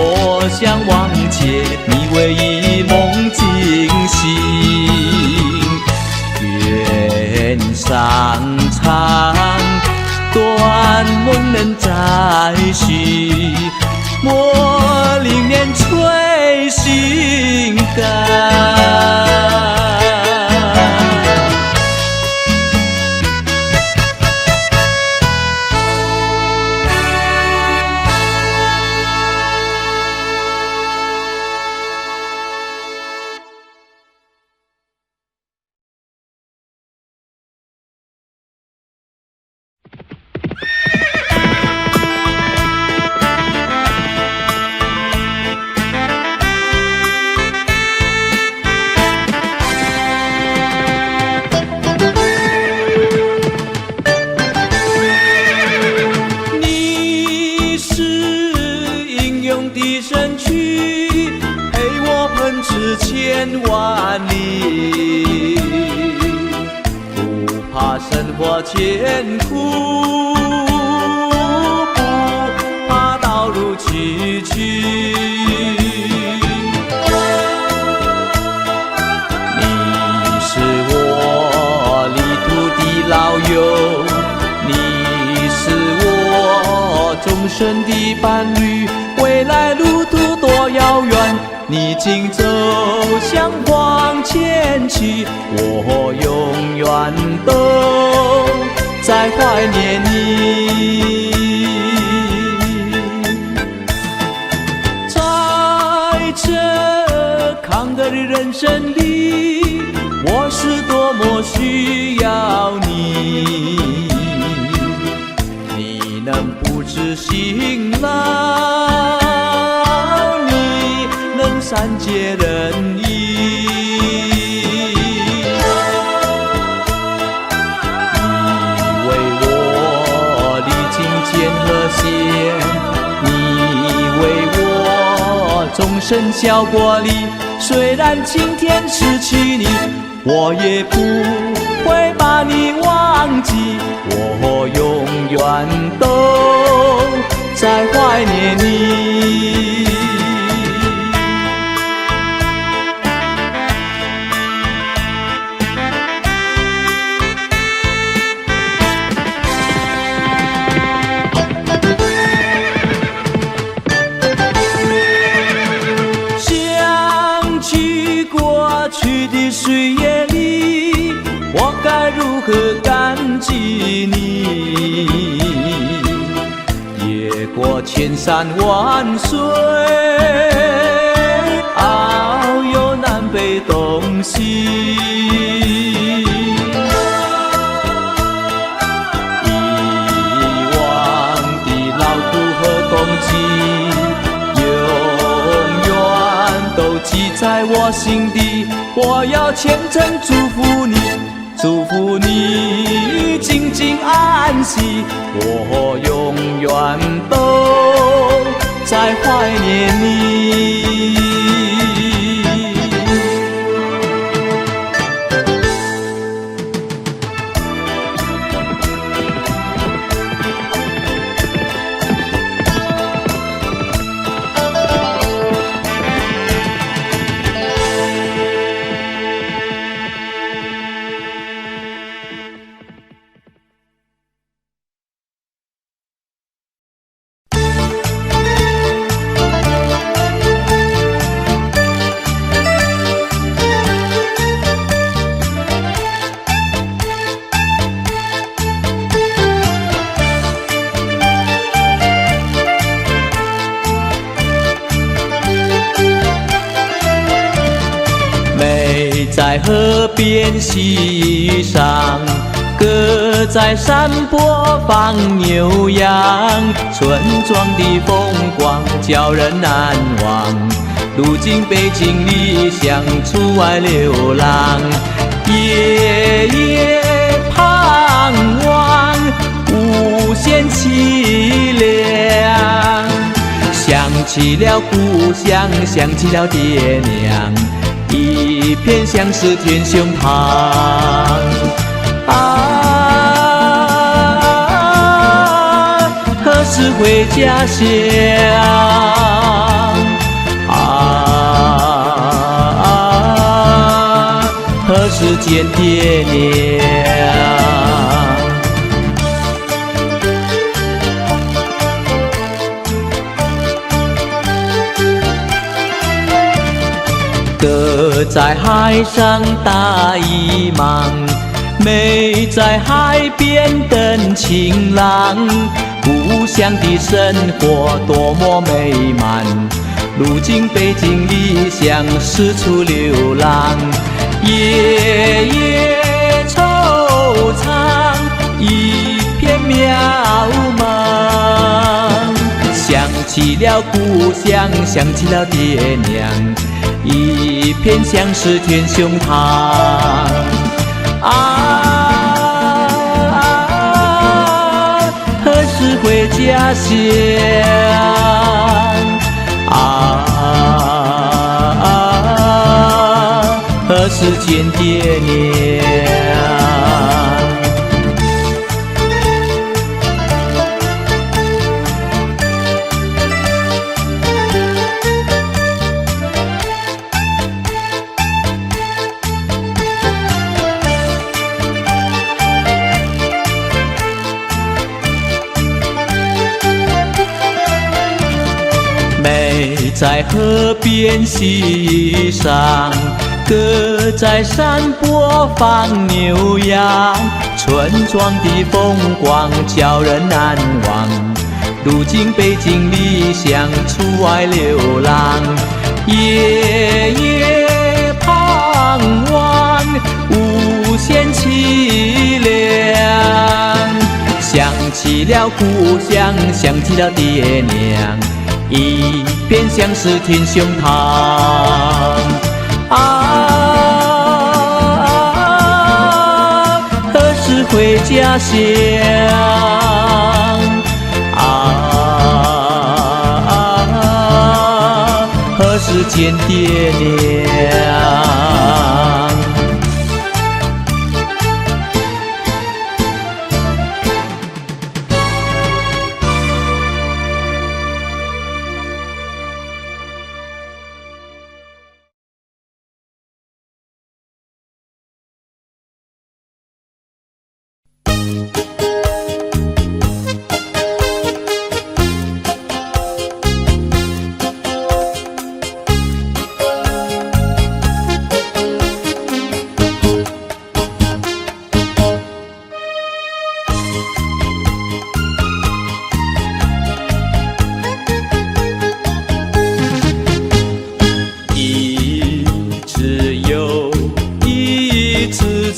想忘却你唯一梦惊醒。愿上苍，短梦能再续，莫令年催心肝。千万里，不怕生活艰苦，不怕道路崎岖。你是我旅途的老友，你是我终身的伴侣，未来路途多遥远，你请走向往前去，我永远都在怀念你。在这坎坷的人生里，我是多么需要你，你能不知辛劳，善解人意，你为我历经艰和险，你为我终身效过力。虽然今天失去你，我也不会把你忘记，我永远都在怀念你。岁月里，我该如何感激你？越过千山万水，遨游南北东西。以往的劳苦和功绩，永远都记在我心底。我要虔诚祝福你，祝福你静静安息，我永远都在怀念你。在河边溪上，隔在山坡放牛羊，村庄的风光叫人难忘。如今北京理想出外流浪，夜夜盼望无限凄凉。想起了故乡，想起了爹娘，一片相思填胸膛。何时回家乡？何时见爹娘？歌在海上打一忙，妹在海边等情郎。故乡的生活多么美满，如今北京理想四处流浪。夜夜惆怅，一片渺茫。想起了故乡，想起了爹娘，一片相思填胸膛。何时回家乡？何时见爹娘？妹在河边洗裳，哥在山坡放牛羊。村庄的风光叫人难忘，如今北京理想出外流浪。夜夜盼望无限凄凉。想起了故乡，想起了爹娘，一片相思填胸膛。何时回家乡？何时见爹娘？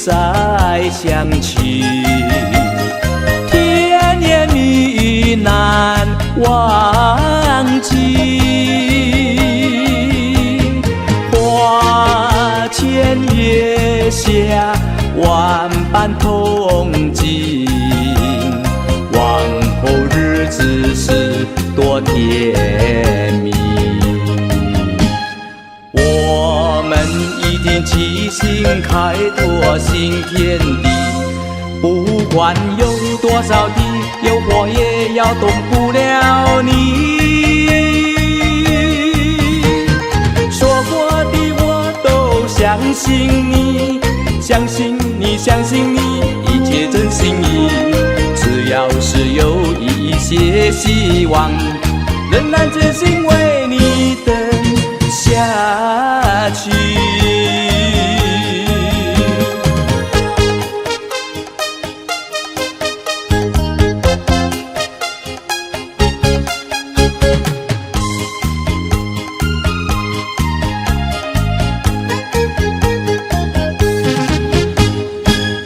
再想起，甜言蜜语难忘记。花前月下，万般同情。往后日子是多甜蜜。我们一定齐心开拓新天地，不管有多少的诱惑，也要动不了你。说过的我都相信你，相信你，相信你，一切真心意。只要是有一些希望，仍然真心为你等下去。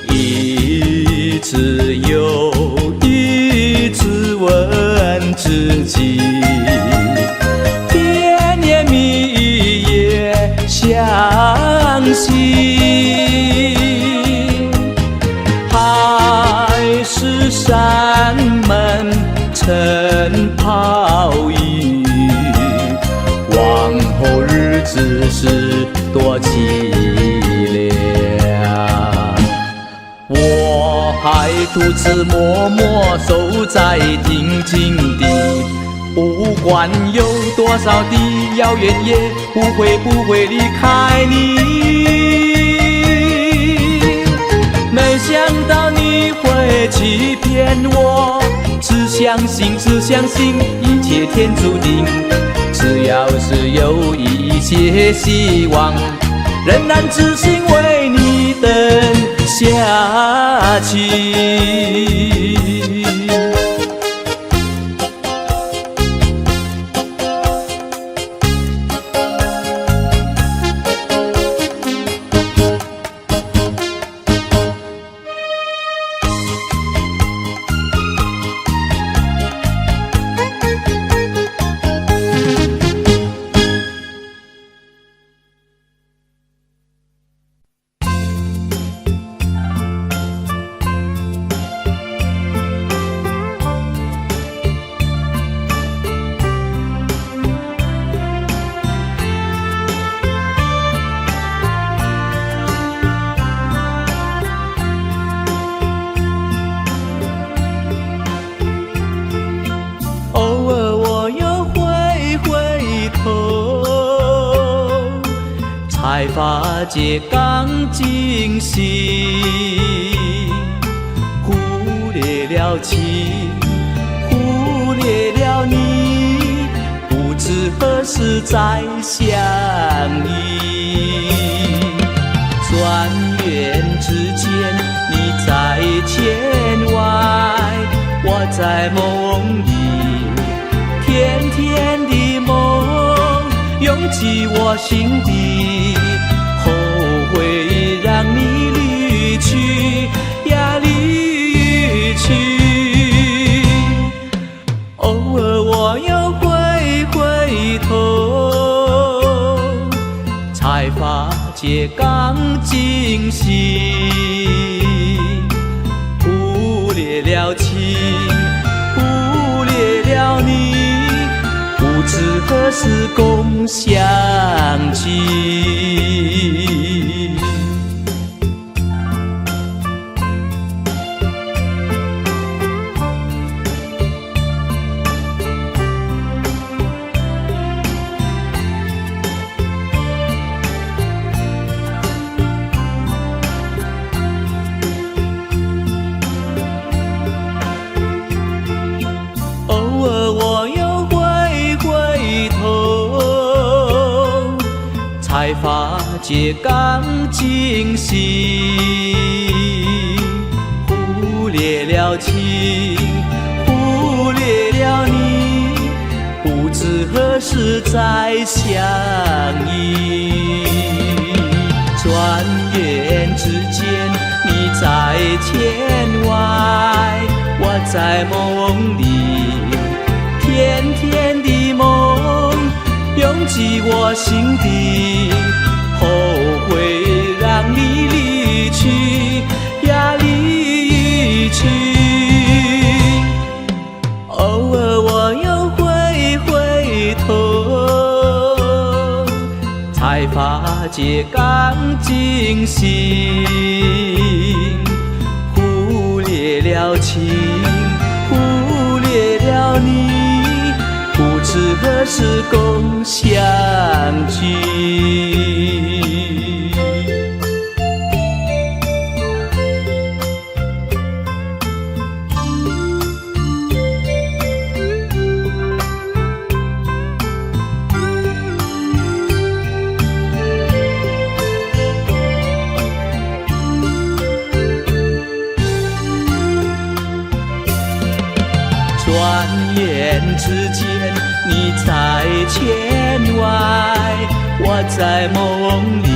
一还独自默默守在静静地。不管有多少的遥远，也不会离开你。没想到你会欺骗我，只相信一切天注定。只要是有一些希望，仍然痴心为你等下去。才发觉刚惊醒，忽略了情，忽略了你，不知何时再相遇。转眼之间，你在天外，我在梦里，甜甜的梦涌起我心底，后悔让你离去呀离去。偶尔我又回头，才发觉刚惊醒，忽略了情，忽略了你，不知何时共相聚。偶尔我又回头，才发觉刚惊醒，忽略了情，忽略了你，不知何时再相遇。转眼之间，你在天外，我在梦里，甜甜的梦涌起我心底，后悔让你离去呀离去。偶尔我又回头，才发觉刚惊醒，忽略了情，忽略了你，不知何时共相聚。转眼之间，你在天外，我在梦里，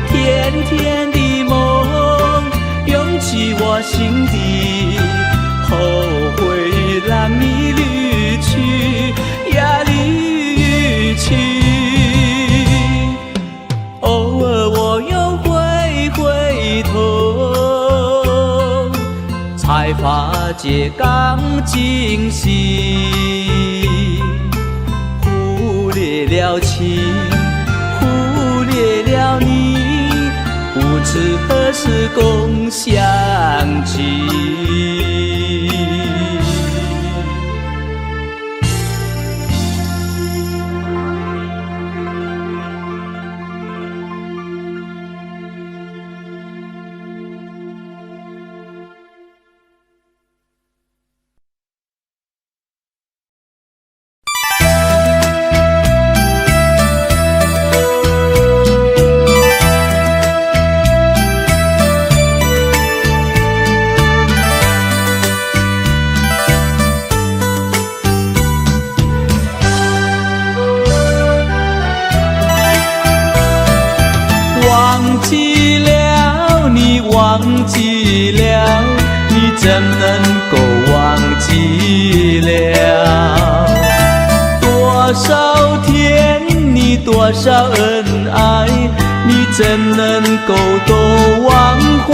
甜甜的梦涌起我心底，后悔让你离去呀离去。偶尔我又回头，才发觉刚惊醒，忽略了情，忽略了你，不知何时共相起。忘记了，你忘记了，你怎能够忘记了？多少天，你多少恩爱，你怎能够都忘怀？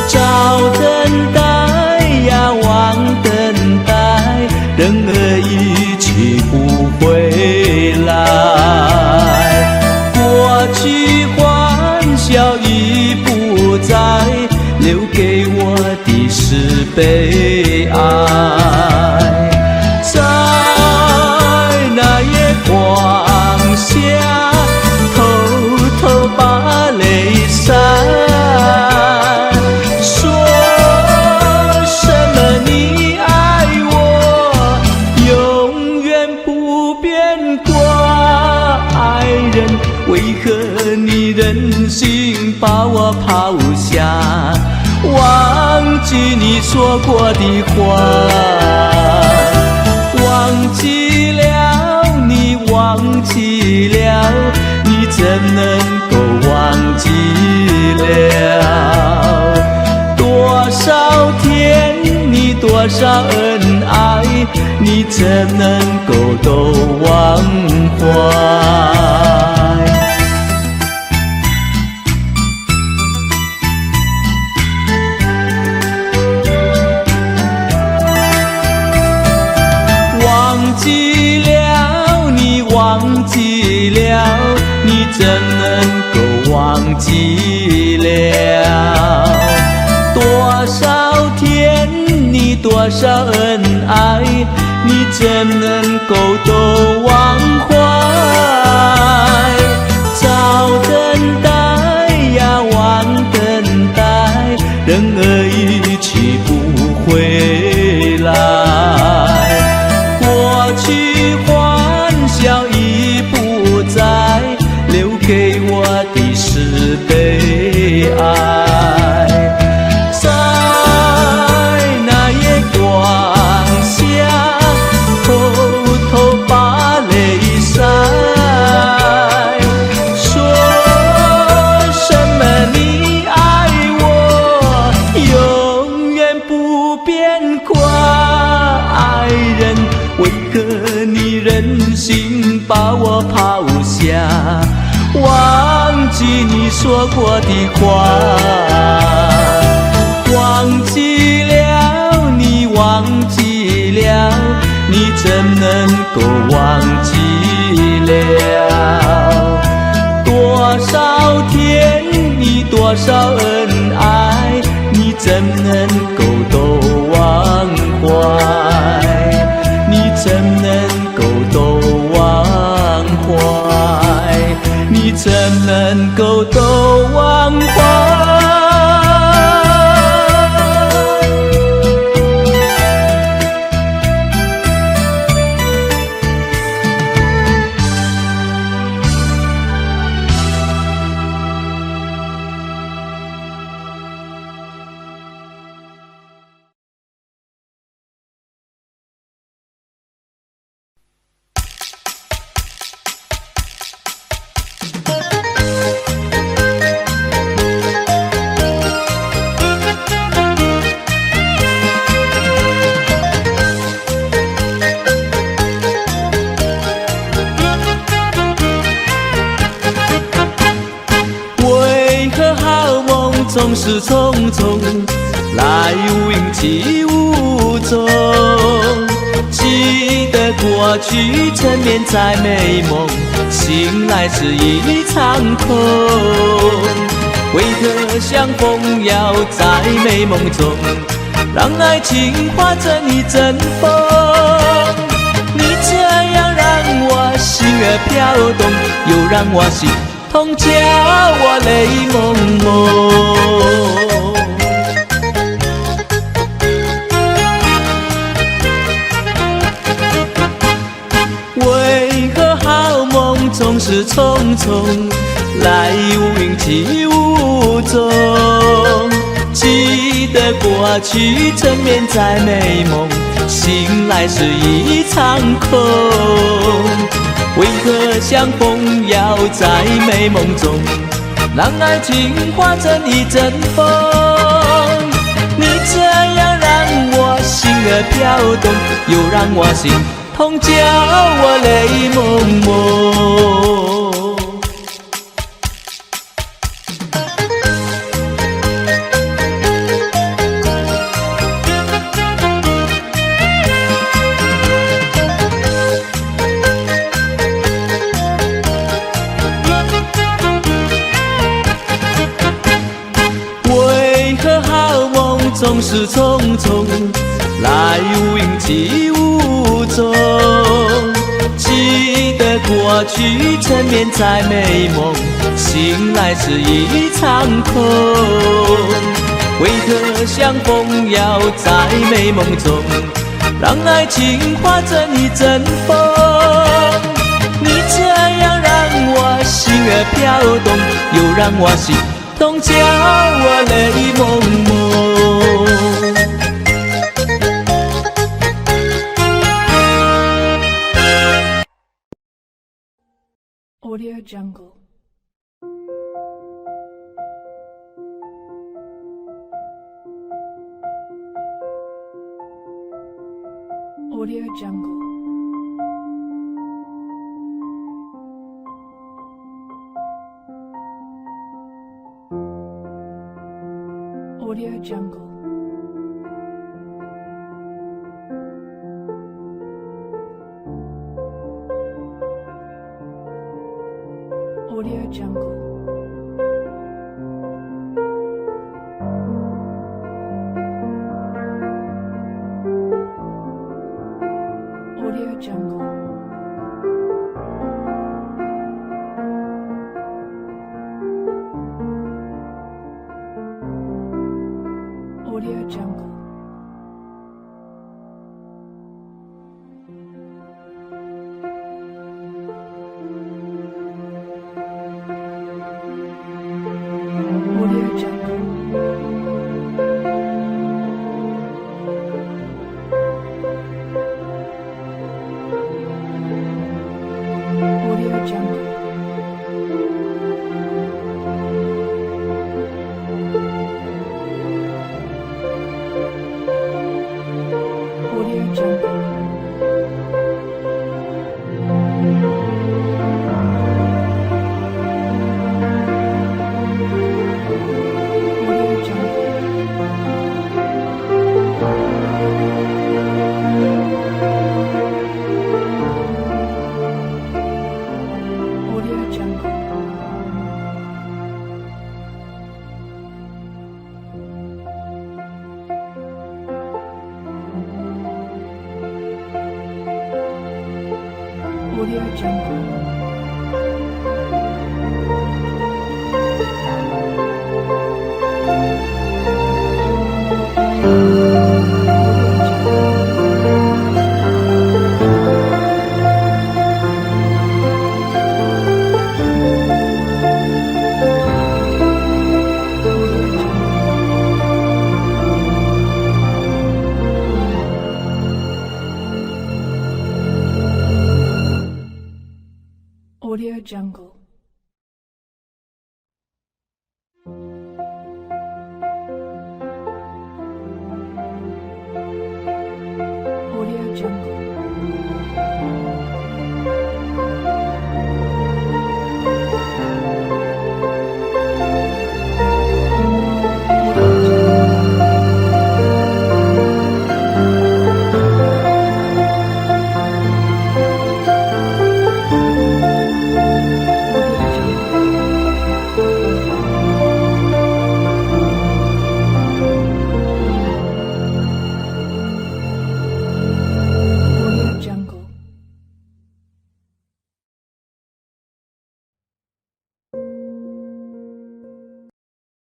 朝等待呀，望等待，人儿一去不回来。过去欢笑已不再，留给我的是悲哀。在那夜光下，偷偷把泪潸。说什么你爱我，永远不变挂爱人，为何你忍心把我抛下？忘记你说过的话，忘记了，你忘记了，你怎能够忘记了？多少天，你多少恩爱，你怎能够都忘怀？忘记了，你忘记了，你怎能够忘记了？多少天，你多少恩爱，你怎能够都忘怀？早等待呀，晚等待，人儿一去不回来。过去欢笑已不再，留给我的是悲哀。在那夜光下，偷偷把泪潸。说什么你爱我，永远不变挂爱人，为何你忍心把我抛下？忘记你说过的话，忘记了，你忘记了，你怎能够忘记了？多少天，你多少恩爱，你怎能够都忘怀？你怎能够都忘怀？你怎能够都忘怀？总是匆匆，来无影去无踪。记得过去沉眠在美梦，醒来是一场空。为何相逢要在美梦中，让爱情化成一阵风？你这样让我心儿飘动，又让我心痛，叫我泪蒙蒙。为何好梦总是匆匆，来无影去无踪？记得过去沉眠在美梦，醒来是一场空。为何相逢要在美梦中，让爱情化成一阵风？你这样让我心儿飘动，又让我心痛，叫我泪蒙蒙。为何好梦总是匆匆，来无影去无踪？记得过去沉眠在美梦，醒来是一场空。为何相逢要在美梦中，让爱情化成一阵风？你这样让我心儿飘动，又让我心痛，叫我泪蒙蒙。Audio Jungle. Audio Jungle. Audio Jungle. Audio Jungle. Audio Jungle. Audio Jungle. Audio Jungle. Audio Jungle. Audio Jungle. Audio Jungle. Audio Jungle. Audio Jungle. Audio Jungle. Audio Jungle.